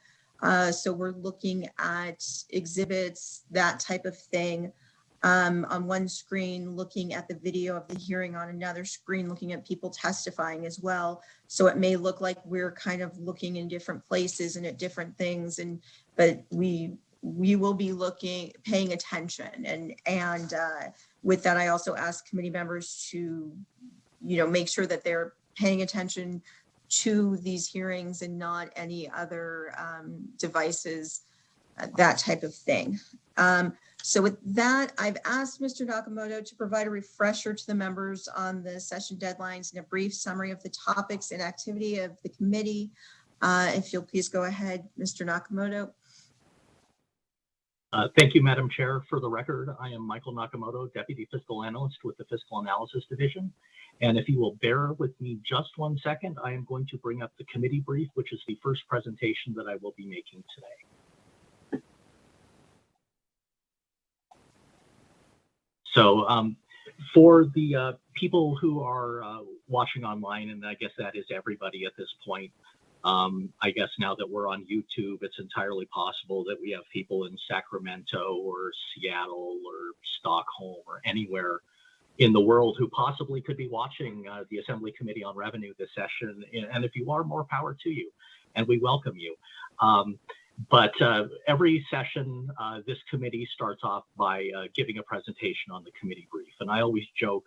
Speaker 1: So we're looking at exhibits, that type of thing. On one screen, looking at the video of the hearing, on another screen, looking at people testifying as well. So it may look like we're kind of looking in different places and at different things, but we will be paying attention. And with that, I also ask committee members to, make sure that they're paying attention to these hearings and not any other devices, that type of thing. So with that, I've asked Mr. Nakamoto to provide a refresher to the members on the session deadlines and a brief summary of the topics and activity of the committee. If you'll please go ahead, Mr. Nakamoto.
Speaker 16: Thank you, Madam Chair. For the record, I am Michael Nakamoto, Deputy Fiscal Analyst with the Fiscal Analysis Division. And if you will bear with me just 1 second, I am going to bring up the committee brief, which is the first presentation that I will be making today. So for the people who are watching online, and I guess that is everybody at this point, I guess now that we're on YouTube, it's entirely possible that we have people in Sacramento or Seattle or Stockholm or anywhere in the world who possibly could be watching the Assembly Committee on Revenue this session. And if you are, more power to you, and we welcome you. But every session, this committee starts off by giving a presentation on the committee brief. And I always joke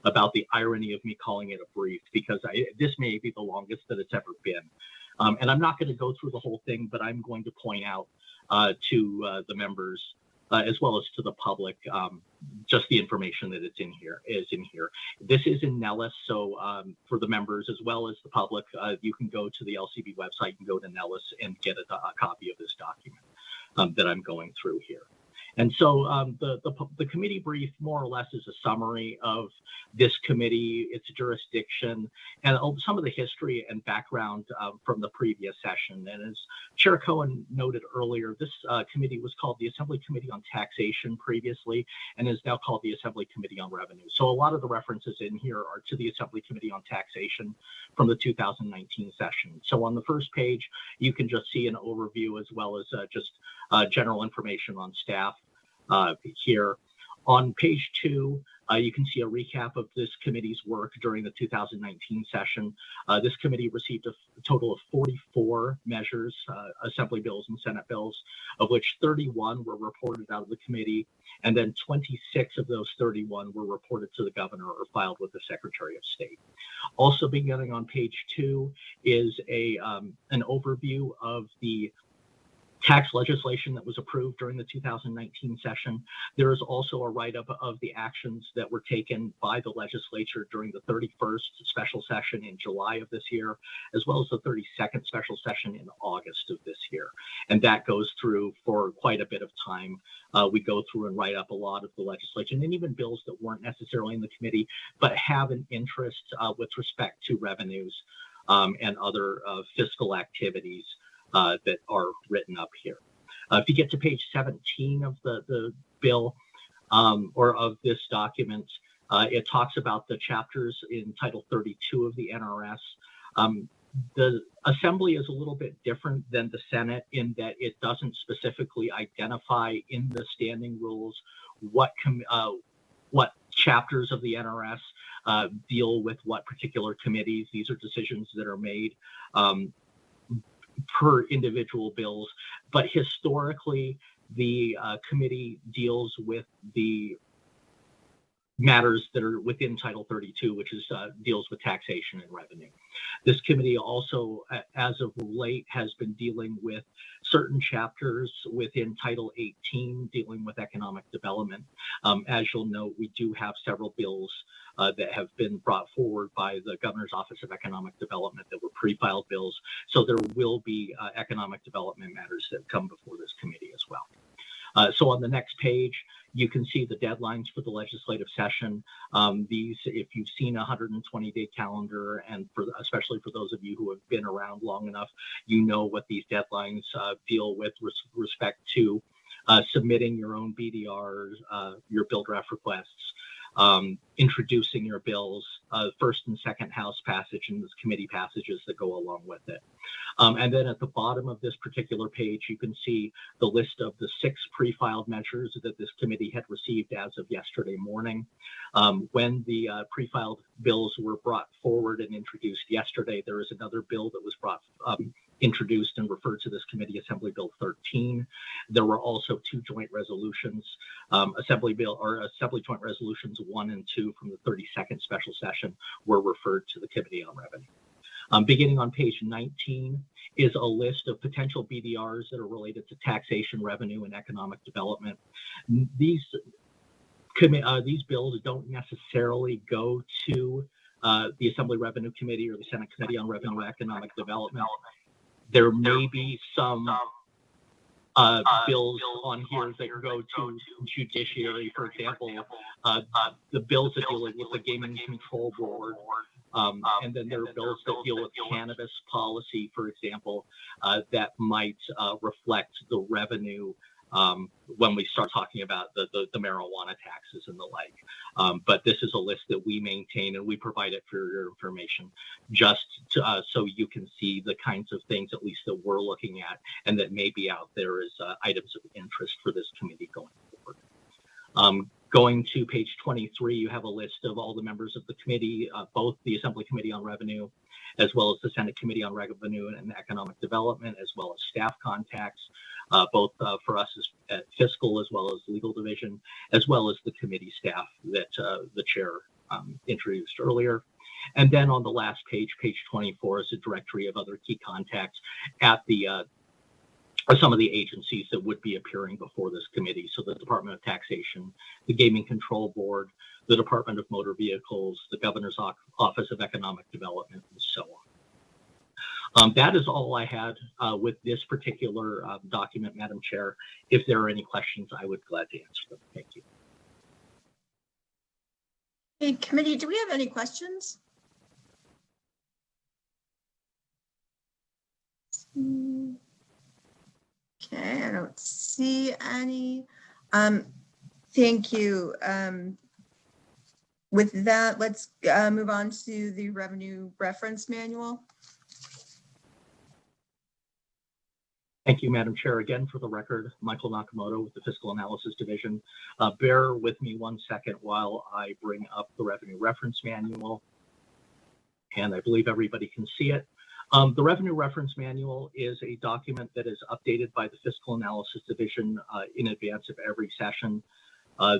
Speaker 16: about the irony of me calling it a brief, because this may be the longest that it's ever been. And I'm not going to go through the whole thing, but I'm going to point out to the members, as well as to the public, just the information that is in here. This is in Nellis, so for the members as well as the public, you can go to the LCB website and go to Nellis and get a copy of this document that I'm going through here. And so the committee brief more or less is a summary of this committee, its jurisdiction, and some of the history and background from the previous session. And as Chair Cohen noted earlier, this committee was called the Assembly Committee on Taxation previously, and is now called the Assembly Committee on Revenue. So a lot of the references in here are to the Assembly Committee on Taxation from the 2019 session. So on the first page, you can just see an overview as well as just general information on staff here. On page 2, you can see a recap of this committee's work during the 2019 session. This committee received a total of 44 measures, Assembly bills and Senate bills, of which 31 were reported out of the committee, and then 26 of those 31 were reported to the governor or filed with the Secretary of State. Also beginning on page 2 is an overview of the tax legislation that was approved during the 2019 session. There is also a write-up of the actions that were taken by the legislature during the 31st special session in July of this year, as well as the 32nd special session in August of this year. And that goes through for quite a bit of time. We go through and write up a lot of the legislation and even bills that weren't necessarily in the committee, but have an interest with respect to revenues and other fiscal activities that are written up here. If you get to page 17 of the bill or of this document, it talks about the chapters in Title 32 of the NRS. The Assembly is a little bit different than the Senate in that it doesn't specifically identify in the standing rules what chapters of the NRS deal with what particular committees. These are decisions that are made per individual bills, but historically the committee deals with the matters that are within Title 32, which is deals with taxation and revenue. This committee also, as of late, has been dealing with certain chapters within Title 18 dealing with economic development. As you'll note, we do have several bills that have been brought forward by the Governor's Office of Economic Development that were pre-filed bills. So there will be economic development matters that come before this committee as well. So on the next page, you can see the deadlines for the legislative session. These, if you've seen a 120-day calendar, and especially for those of you who have been around long enough, you know what these deadlines deal with respect to submitting your own BDRs, your bill draft requests, introducing your bills, first and second House passage, and the committee passages that go along with it. And then at the bottom of this particular page, you can see the list of the 6 pre-filed measures that this committee had received as of yesterday morning. When the pre-filed bills were brought forward and introduced yesterday, there is another bill that was introduced and referred to this committee, Assembly Bill 13. There were also 2 joint resolutions, Assembly Joint Resolutions 1 and 2 from the 32nd special session were referred to the Committee on Revenue. Beginning on page 19 is a list of potential BDRs that are related to taxation, revenue, and economic development. These bills don't necessarily go to the Assembly Revenue Committee or the Senate Committee on Revenue and Economic Development. There may be some bills on here that go to judiciary, for example, the bills that deal with the Gaming Control Board, and then there are bills that deal with cannabis policy, for example, that might reflect the revenue when we start talking about the marijuana taxes and the like. But this is a list that we maintain and we provide it for your information, just to, so you can see the kinds of things at least that we're looking at and that may be out there as items of interest for this committee going forward. Going to page 23, you have a list of all the members of the committee, both the Assembly Committee on Revenue, as well as the Senate Committee on Revenue and Economic Development, as well as staff contacts, both for us at Fiscal as well as Legal Division, as well as the committee staff that the chair introduced earlier. And then on the last page, page 24, is a directory of other key contacts at the some of the agencies that would be appearing before this committee. So the Department of Taxation, the Gaming Control Board, the Department of Motor Vehicles, the Governor's Office of Economic Development, and so on. That is all I had with this particular document, Madam Chair. If there are any questions, I would gladly answer them. Thank you.
Speaker 1: Hey, committee, do we have any questions? Okay, I don't see any. Thank you. With that, let's move on to the revenue reference manual.
Speaker 16: Thank you, Madam Chair. Again, for the record, Michael Nakamoto with the Fiscal Analysis Division. Bear with me 1 second while I bring up the Revenue Reference Manual, and I believe everybody can see it. The Revenue Reference Manual is a document that is updated by the Fiscal Analysis Division in advance of every session.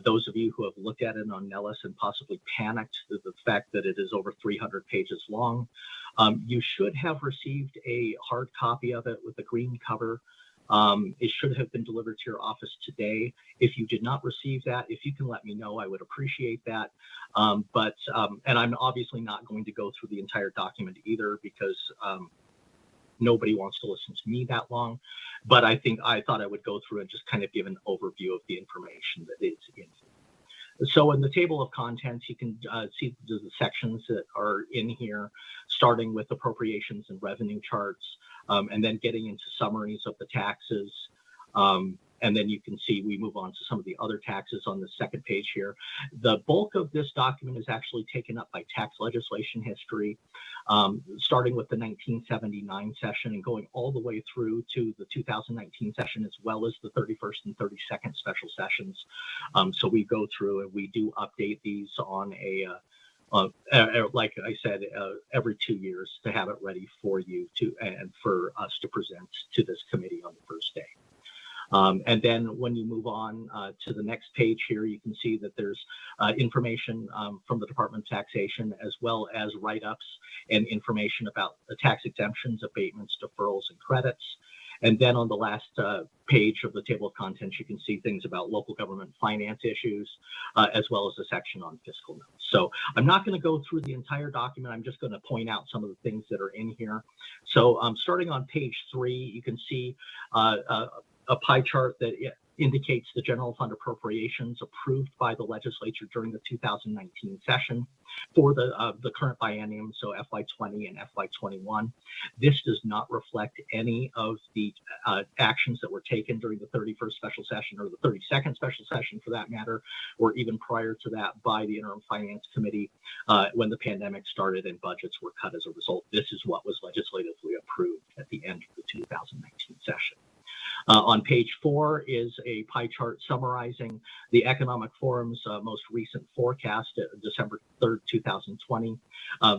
Speaker 16: Those of you who have looked at it on Nellis and possibly panicked at the fact that it is over 300 pages long, you should have received a hard copy of it with a green cover. It should have been delivered to your office today. If you did not receive that, if you can let me know, I would appreciate that. And I'm obviously not going to go through the entire document either, because nobody wants to listen to me that long. But I thought I would go through and just kind of give an overview of the information that is in here. So in the table of contents, you can see the sections that are in here, starting with appropriations and revenue charts, and then getting into summaries of the taxes. And then you can see we move on to some of the other taxes on the second page here. The bulk of this document is actually taken up by tax legislation history, starting with the 1979 session and going all the way through to the 2019 session, as well as the 31st and 32nd special sessions. So we go through and we do update these on like I said, every 2 years to have it ready for you and for us to present to this committee on the first day. And then when you move on to the next page here, you can see that there's information from the Department of Taxation, as well as write-ups and information about the tax exemptions, abatements, deferrals, and credits. And then on the last page of the table of contents, you can see things about local government finance issues, as well as a section on fiscal notes. So I'm not going to go through the entire document. I'm just going to point out some of the things that are in here. So starting on page 3, you can see a pie chart that indicates the general fund appropriations approved by the legislature during the 2019 session for the current biennium, so FY20 and FY21. This does not reflect any of the actions that were taken during the 31st special session or the 32nd special session, for that matter, or even prior to that by the Interim Finance Committee when the pandemic started and budgets were cut as a result. This is what was legislatively approved at the end of the 2019 session. On page 4 is a pie chart summarizing the Economic Forum's most recent forecast, December 3rd, 2020,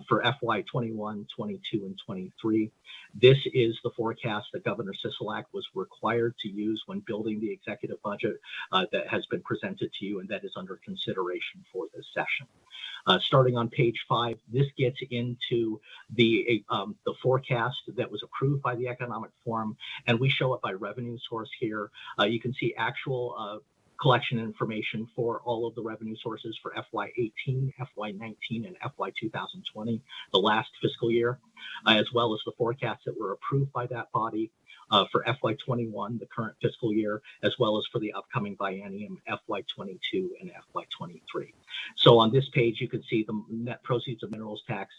Speaker 16: for FY21, 22, and 23. This is the forecast that Governor Sisolak was required to use when building the executive budget that has been presented to you and that is under consideration for this session. Starting on page 5, this gets into the forecast that was approved by the Economic Forum, and we show it by revenue source here. You can see actual collection information for all of the revenue sources for FY18, FY19, and FY 2020, the last fiscal year, as well as the forecasts that were approved by that body for FY21, the current fiscal year, as well as for the upcoming biennium FY22 and FY23. So on this page, you can see the net proceeds of minerals tax,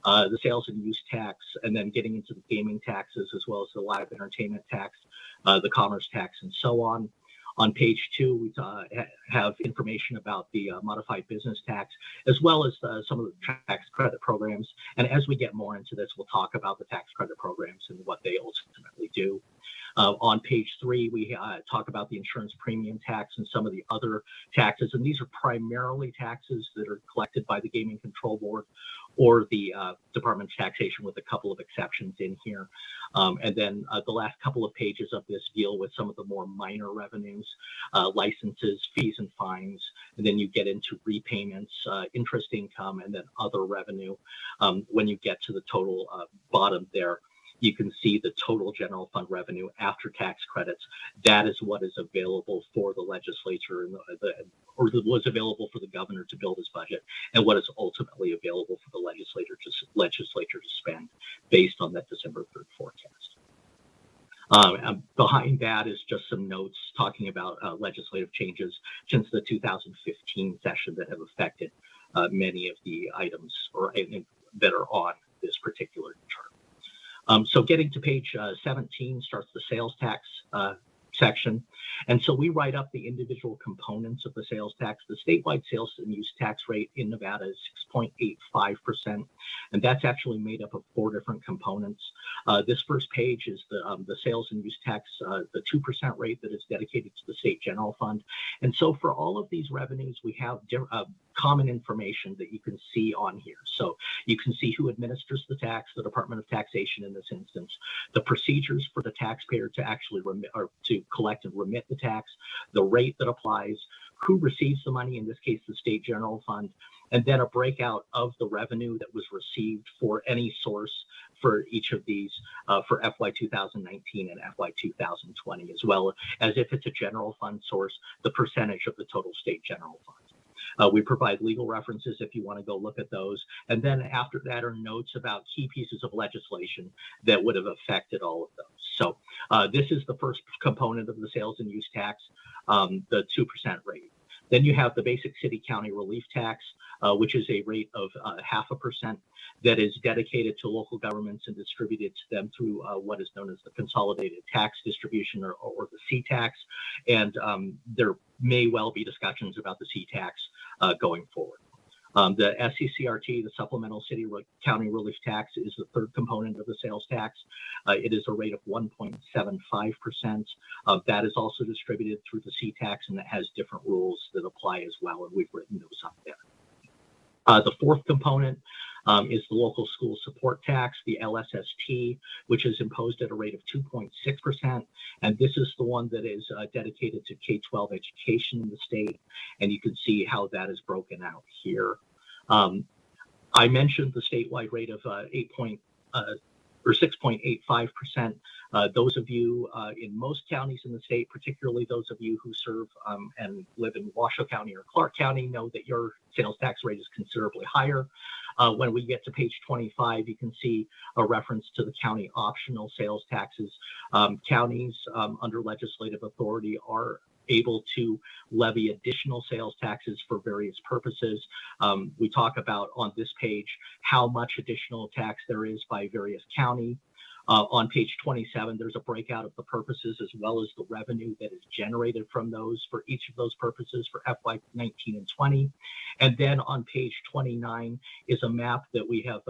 Speaker 16: the sales and use tax, and then getting into the gaming taxes, as well as the live entertainment tax, the commerce tax, and so on. On page 2, we have information about the modified business tax, as well as some of the tax credit programs. And as we get more into this, we'll talk about the tax credit programs and what they ultimately do. On page 3, we talk about the insurance premium tax and some of the other taxes. And these are primarily taxes that are collected by the Gaming Control Board or the Department of Taxation, with a couple of exceptions in here. And then the last couple of pages of this deal with some of the more minor revenues, licenses, fees, and fines. And then you get into repayments, interest income, and then other revenue. When you get to the total bottom there, you can see the total general fund revenue after tax credits. That is what is available for the legislature and or was available for the governor to build his budget, and what is ultimately available for the legislature to spend based on that December 3rd forecast. Behind that is just some notes talking about legislative changes since the 2015 session that have affected many of the items that are on this particular chart. So getting to page 17 starts the sales tax section. And so we write up the individual components of the sales tax. The statewide sales and use tax rate in Nevada is 6.85%. And that's actually made up of 4 different components. This first page is the sales and use tax, the 2% rate that is dedicated to the state general fund. And so for all of these revenues, we have common information that you can see on here. So you can see who administers the tax, the Department of Taxation in this instance, the procedures for the taxpayer to actually remit or to collect and remit the tax, the rate that applies, who receives the money, in this case, the state general fund, and then a breakout of the revenue that was received for any source for each of these for FY 2019 and FY 2020, as well as if it's a general fund source, the percentage of the total state general fund. We provide legal references if you want to go look at those. And then after that are notes about key pieces of legislation that would have affected all of those. So this is the first component of the sales and use tax, the 2% rate. Then you have the basic city county relief tax, which is a rate of 0.5% that is dedicated to local governments and distributed to them through what is known as the consolidated tax distribution or the C-tax. And there may well be discussions about the C-tax going forward. The SCCRT, the Supplemental City County Relief Tax, is the third component of the sales tax. It is a rate of 1.75%. That is also distributed through the C-tax, and that has different rules that apply as well, and we've written those up there. The fourth component is the local school support tax, the LSST, which is imposed at a rate of 2.6%. And this is the one that is dedicated to K-12 education in the state. And you can see how that is broken out here. I mentioned the statewide rate of 6.85%. Those of you in most counties in the state, particularly those of you who serve and live in Washoe County or Clark County, know that your sales tax rate is considerably higher. When we get to page 25, you can see a reference to the county optional sales taxes. Counties under legislative authority are able to levy additional sales taxes for various purposes. We talk about on this page how much additional tax there is by various county. On page 27, there's a breakout of the purposes as well as the revenue that is generated from those for each of those purposes for FY 19 and 20. And then on page 29 is a map that we have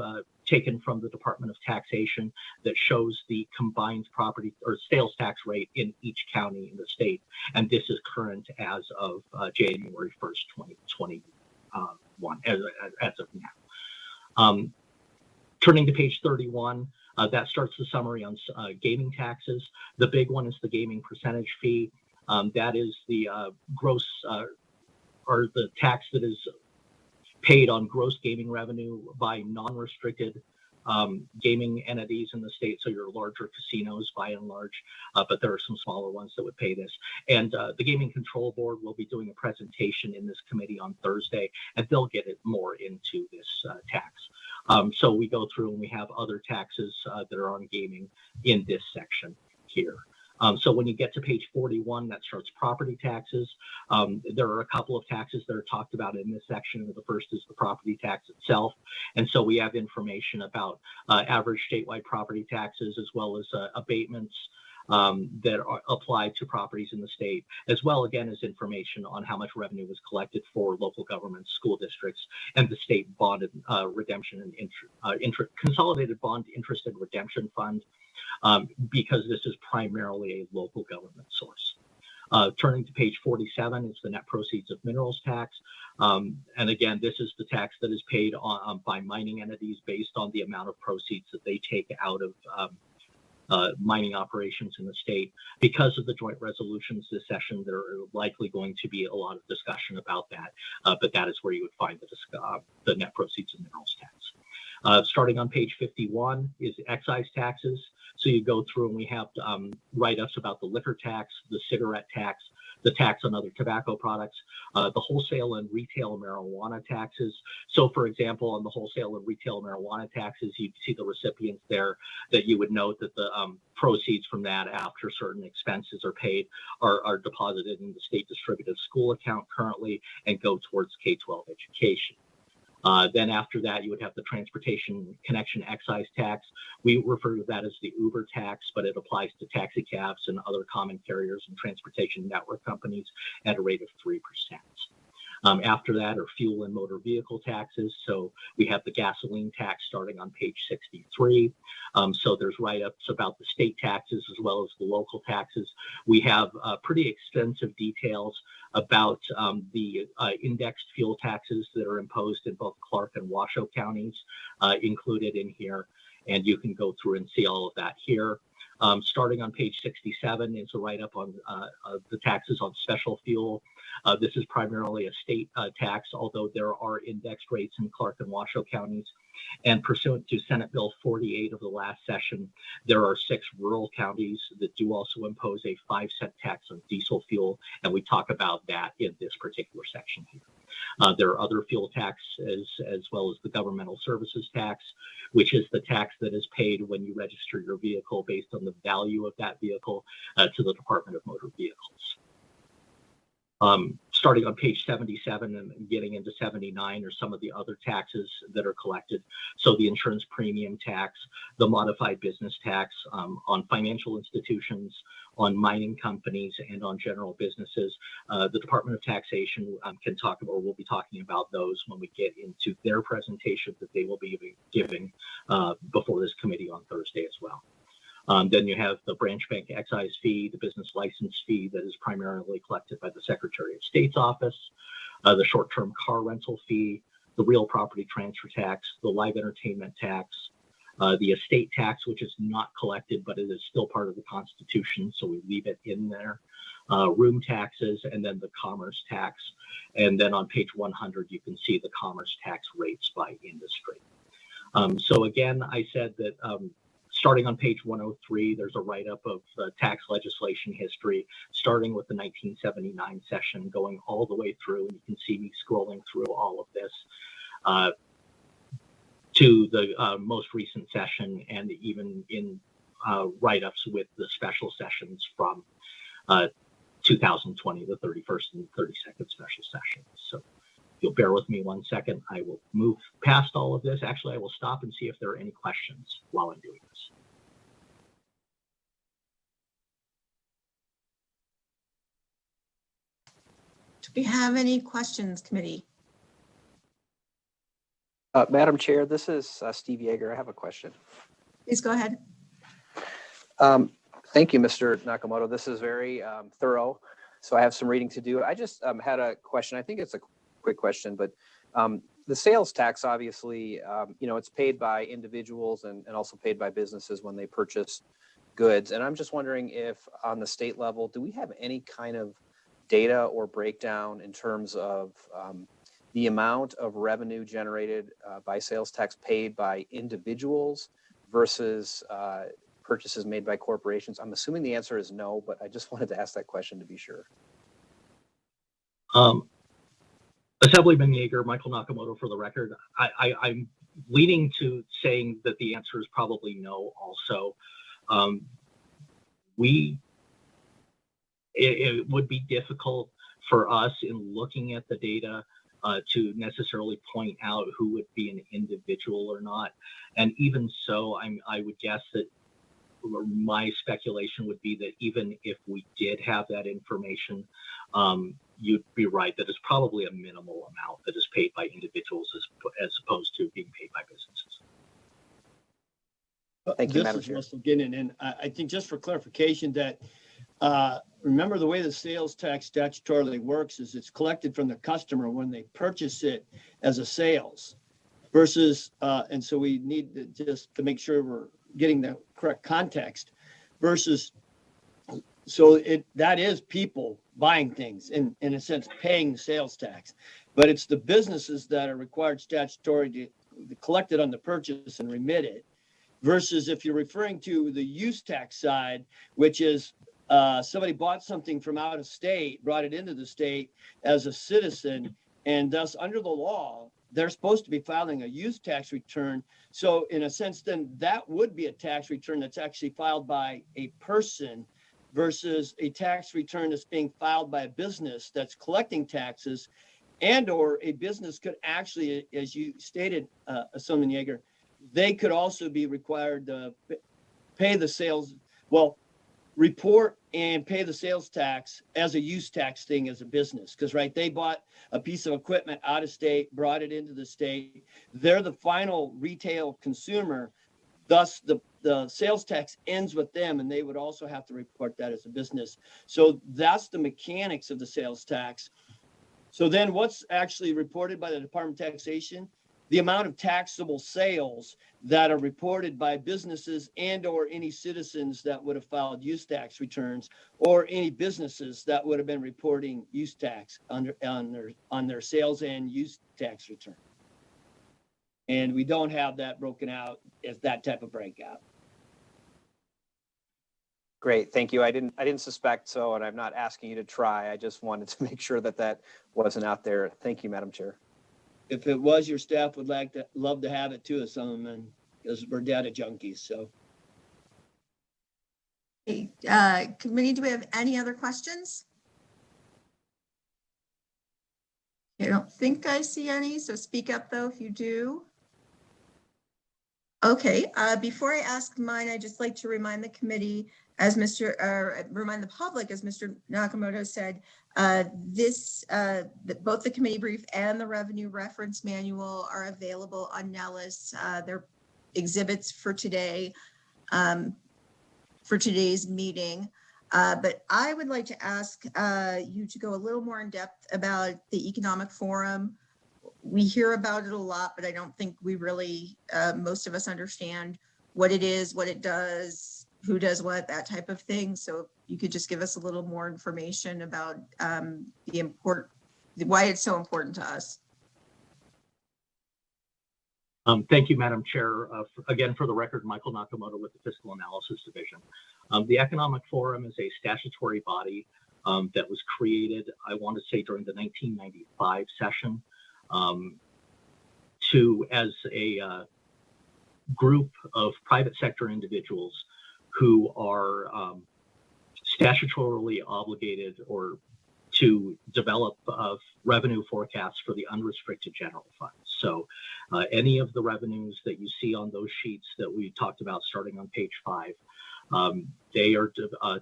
Speaker 16: taken from the Department of Taxation that shows the combined property or sales tax rate in each county in the state. And this is current as of January 1st, 2021, as of now. Turning to page 31, that starts the summary on gaming taxes. The big one is the gaming percentage fee. That is the gross or the tax that is paid on gross gaming revenue by non-restricted gaming entities in the state. So your larger casinos by and large, but there are some smaller ones that would pay this. And the Gaming Control Board will be doing a presentation in this committee on Thursday, and they'll get it more into this tax. So we go through and we have other taxes that are on gaming in this section here. So when you get to page 41, that starts property taxes. There are a couple of taxes that are talked about in this section. The first is the property tax itself. And so we have information about average statewide property taxes as well as abatements that are applied to properties in the state, as well again as information on how much revenue was collected for local governments, school districts, and the state bond redemption and consolidated bond interest and redemption fund, because this is primarily a local government source. Turning to page 47 is the net proceeds of minerals tax. And again, this is the tax that is paid by mining entities based on the amount of proceeds that they take out of mining operations in the state. Because of the joint resolutions this session, there are likely going to be a lot of discussion about that, but that is where you would find the net proceeds of minerals tax. Starting on page 51 is excise taxes. So you go through and we have write-ups about the liquor tax, the cigarette tax, the tax on other tobacco products, the wholesale and retail marijuana taxes. So for example, on the wholesale and retail marijuana taxes, you see the recipients there that you would note that the proceeds from that after certain expenses are paid are deposited in the state distributive school account currently and go towards K-12 education. Then after that, you would have the transportation connection excise tax. We refer to that as the Uber tax, but it applies to taxi cabs and other common carriers and transportation network companies at a rate of 3%. After that are fuel and motor vehicle taxes. So we have the gasoline tax starting on page 63. So there's write-ups about the state taxes as well as the local taxes. We have pretty extensive details about the indexed fuel taxes that are imposed in both Clark and Washoe counties included in here. And you can go through and see all of that here. Starting on page 67 is a write-up on the taxes on special fuel. This is primarily a state tax, although there are indexed rates in Clark and Washoe counties. And pursuant to Senate Bill 48 of the last session, there are 6 rural counties that do also impose a 5-cent tax on diesel fuel, and we talk about that in this particular section here. There are other fuel taxes as well as the governmental services tax, which is the tax that is paid when you register your vehicle based on the value of that vehicle to the Department of Motor Vehicles. Starting on page 77 and getting into 79 are some of the other taxes that are collected. So the insurance premium tax, the modified business tax on financial institutions, on mining companies, and on general businesses. The Department of Taxation can talk about, or we'll be talking about those when we get into their presentation that they will be giving before this committee on Thursday as well. Then you have the branch bank excise fee, the business license fee that is primarily collected by the Secretary of State's office, the short-term car rental fee, the real property transfer tax, the live entertainment tax, the estate tax, which is not collected, but it is still part of the Constitution, so we leave it in there, room taxes, and then the commerce tax. And then on page 100, you can see the commerce tax rates by industry. So again, I said that starting on page 103, there's a write-up of tax legislation history, starting with the 1979 session, going all the way through, and you can see me scrolling through all of this, to the most recent session, and even in write-ups with the special sessions from 2020, the 31st and 32nd special sessions. So if you'll bear with me one second, I will move past all of this. Actually, I will stop and see if there are any questions while I'm doing this.
Speaker 1: Do we have any questions, committee?
Speaker 14: Madam Chair, this is Steve Yeager. I have a question.
Speaker 1: Please go ahead.
Speaker 14: Thank you, Mr. Nakamoto. This is very thorough, so I have some reading to do. I just had a question. I think it's a quick question, but the sales tax, obviously, it's paid by individuals and also paid by businesses when they purchase goods. And I'm just wondering if on the state level, do we have any kind of data or breakdown in terms of the amount of revenue generated by sales tax paid by individuals versus purchases made by corporations? I'm assuming the answer is no, but I just wanted to ask that question to be sure.
Speaker 16: Assemblyman Yeager, Michael Nakamoto for the record. I'm leaning to saying that the answer is probably no also. It would be difficult for us in looking at the data to necessarily point out who would be an individual or not. And even so, I would guess that my speculation would be that even if we did have that information, you'd be right that it's probably a minimal amount that is paid by individuals as opposed to being paid by businesses.
Speaker 14: Thank you,
Speaker 15: This
Speaker 14: Madam
Speaker 15: is
Speaker 14: Chair.
Speaker 15: Russell Ginnon, and I think just for clarification that remember the way the sales tax statutorily works is it's collected from the customer when they purchase it as a sales versus, and so we need to just to make sure we're getting the correct context versus, so that is people buying things in a sense paying the sales tax, but it's the businesses that are required statutory to collect it on the purchase and remit it versus if you're referring to the use tax side, which is somebody bought something from out of state, brought it into the state as a citizen, and thus under the law, they're supposed to be filing a use tax return. So in a sense, then that would be a tax return that's actually filed by a person versus a tax return that's being filed by a business that's collecting taxes and or a business could actually, as you stated, Assemblyman Yeager, they could also be required to pay the sales, well, report and pay the sales tax as a use tax thing as a business. Because, right, they bought a piece of equipment out of state, brought it into the state. They're the final retail consumer. Thus, the sales tax ends with them, and they would also have to report that as a business. So that's the mechanics of the sales tax. So then what's actually reported by the Department of Taxation? The amount of taxable sales that are reported by businesses and or any citizens that would have filed use tax returns, or any businesses that would have been reporting use tax on their sales and use tax return. And we don't have that broken out as that type of breakout.
Speaker 14: Great, thank you. I didn't suspect so, and I'm not asking you to try. I just wanted to make sure that that wasn't out there. Thank you, Madam Chair.
Speaker 15: If it was, your staff would love to have it too, Assemblyman, because we're data junkies. So,
Speaker 1: Committee, do we have any other questions? I don't think I see any, so speak up though if you do. Okay, before I ask mine, I'd just like to remind the committee, as remind the public, as Mr. Nakamoto said, both the committee brief and the revenue reference manual are available on Nellis. They're exhibits for today, for today's meeting. But I would like to ask you to go a little more in depth about the economic forum. We hear about it a lot, but I don't think we really, most of us understand what it is, what it does, who does what, that type of thing. So if you could just give us a little more information about why it's so important to us.
Speaker 16: Thank you, Madam Chair. Again, for the record, Michael Nakamoto with the Fiscal Analysis Division. The Economic Forum is a statutory body that was created, I want to say, during the 1995 session as a group of private sector individuals who are statutorily obligated or to develop revenue forecasts for the unrestricted general fund. So any of the revenues that you see on those sheets that we talked about starting on page 5, they are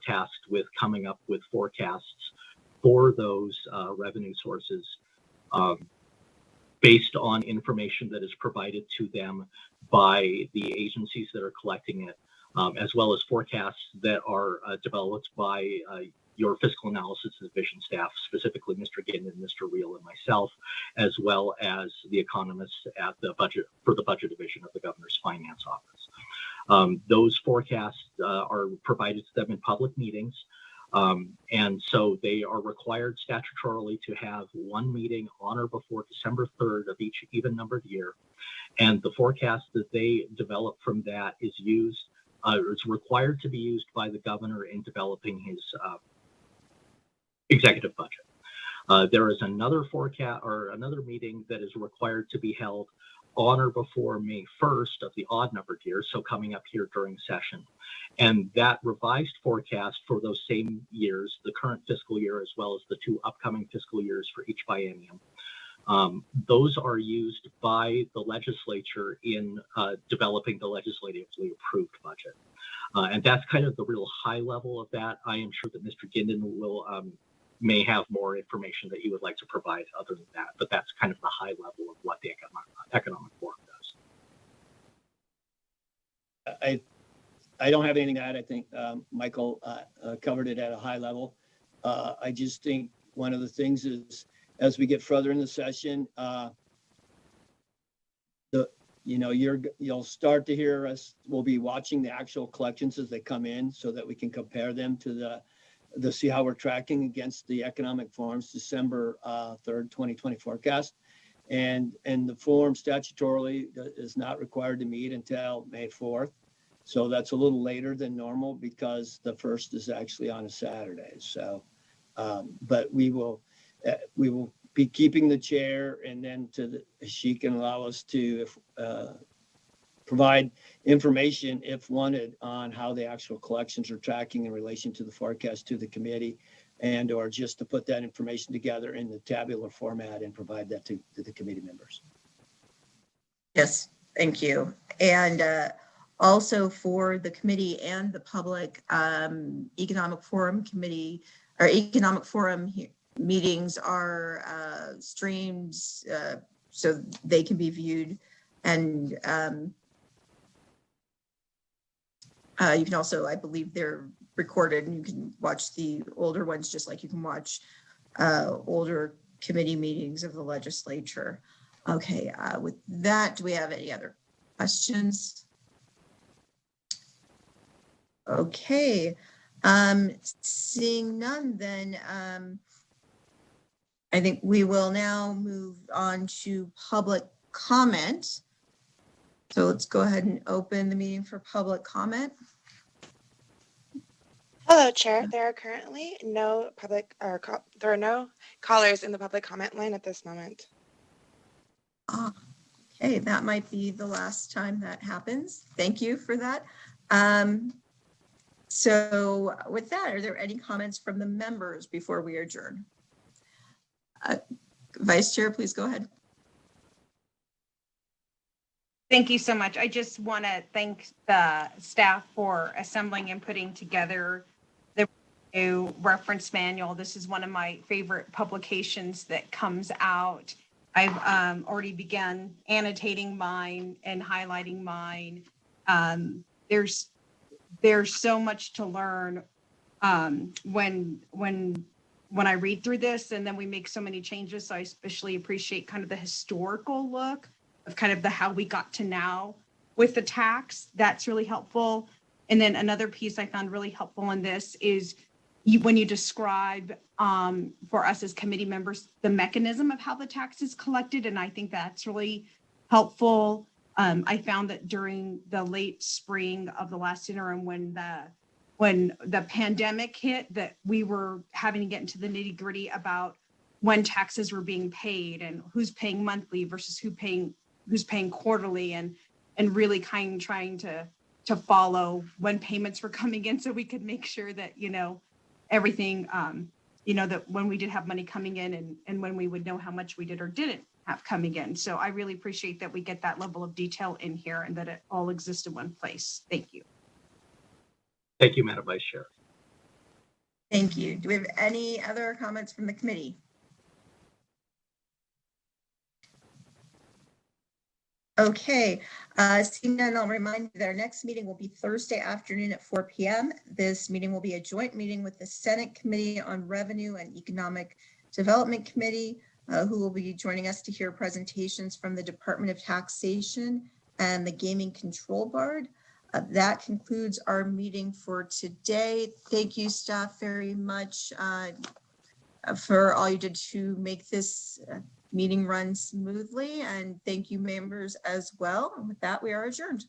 Speaker 16: tasked with coming up with forecasts for those revenue sources based on information that is provided to them by the agencies that are collecting it, as well as forecasts that are developed by your Fiscal Analysis Division staff, specifically Mr. Ginn and Mr. Reel and myself, as well as the economists at the budget division of the Governor's Finance Office. Those forecasts are provided to them in public meetings. And so they are required statutorily to have one meeting on or before December 3rd of each even-numbered year. And the forecast that they develop from that is required to be used by the governor in developing his executive budget. There is another forecast or another meeting that is required to be held on or before May 1st of the odd-numbered year, so coming up here during session. And that revised forecast for those same years, the current fiscal year as well as the 2 upcoming fiscal years for each biennium, those are used by the legislature in developing the legislatively approved budget. And that's kind of the real high level of that. I am sure that Mr. Ginden will may have more information that he would like to provide other than that, but that's kind of the high level of what the Economic Forum does.
Speaker 15: I don't have anything to add. I think Michael covered it at a high level. I just think one of the things is, as we get further in the session, you'll start to hear us. We'll be watching the actual collections as they come in, so that we can compare them to see how we're tracking against the Economic Forum's December 3rd, 2020 forecast. And the forum statutorily is not required to meet until May 4th. So that's a little later than normal because the 1st is actually on a Saturday. So, but we will be keeping the chair, and then she can allow us to provide information if wanted on how the actual collections are tracking in relation to the forecast to the committee. and or just to put that information together in the tabular format and provide that to the committee members.
Speaker 1: Yes, thank you. And also for the committee and the public, Economic Forum Committee or Economic Forum meetings are streamed so they can be viewed. And you can also, I believe they're recorded and you can watch the older ones just like you can watch older committee meetings of the legislature. Okay, with that, do we have any other questions? Okay, seeing none, then I think we will now move on to public comment. So let's go ahead and open the meeting for public comment.
Speaker 11: Hello, Chair. There are currently no public or there are no callers in the public comment line at this moment.
Speaker 1: Okay, that might be the last time that happens. Thank you for that. So with that, are there any comments from the members before we adjourn? Vice Chair, please go ahead.
Speaker 3: Thank you so much. I just want to thank the staff for assembling and putting together the new reference manual. This is one of my favorite publications that comes out. I've already begun annotating mine and highlighting mine. There's so much to learn when I read through this, and then we make so many changes. So I especially appreciate kind of the historical look of kind of the how we got to now with the tax. That's really helpful. And then another piece I found really helpful in this is when you describe for us as committee members, the mechanism of how the tax is collected. And I think that's really helpful. I found that during the late spring of the last interim, when the pandemic hit, that we were having to get into the nitty gritty about when taxes were being paid and who's paying monthly versus who's paying quarterly, and really kind of trying to follow when payments were coming in so we could make sure that, everything, that when we did have money coming in and when we would know how much we did or didn't have coming in. So I really appreciate that we get that level of detail in here and that it all exists in one place. Thank you.
Speaker 16: Thank you, Madam Vice Chair.
Speaker 1: Thank you. Do we have any other comments from the committee? Okay, seeing none, I'll remind you that our next meeting will be Thursday afternoon at 4 p.m. This meeting will be a joint meeting with the Senate Committee on Revenue and Economic Development Committee, who will be joining us to hear presentations from the Department of Taxation and the Gaming Control Board. That concludes our meeting for today. Thank you, staff, very much for all you did to make this meeting run smoothly, and thank you, members, as well. And with that, we are adjourned.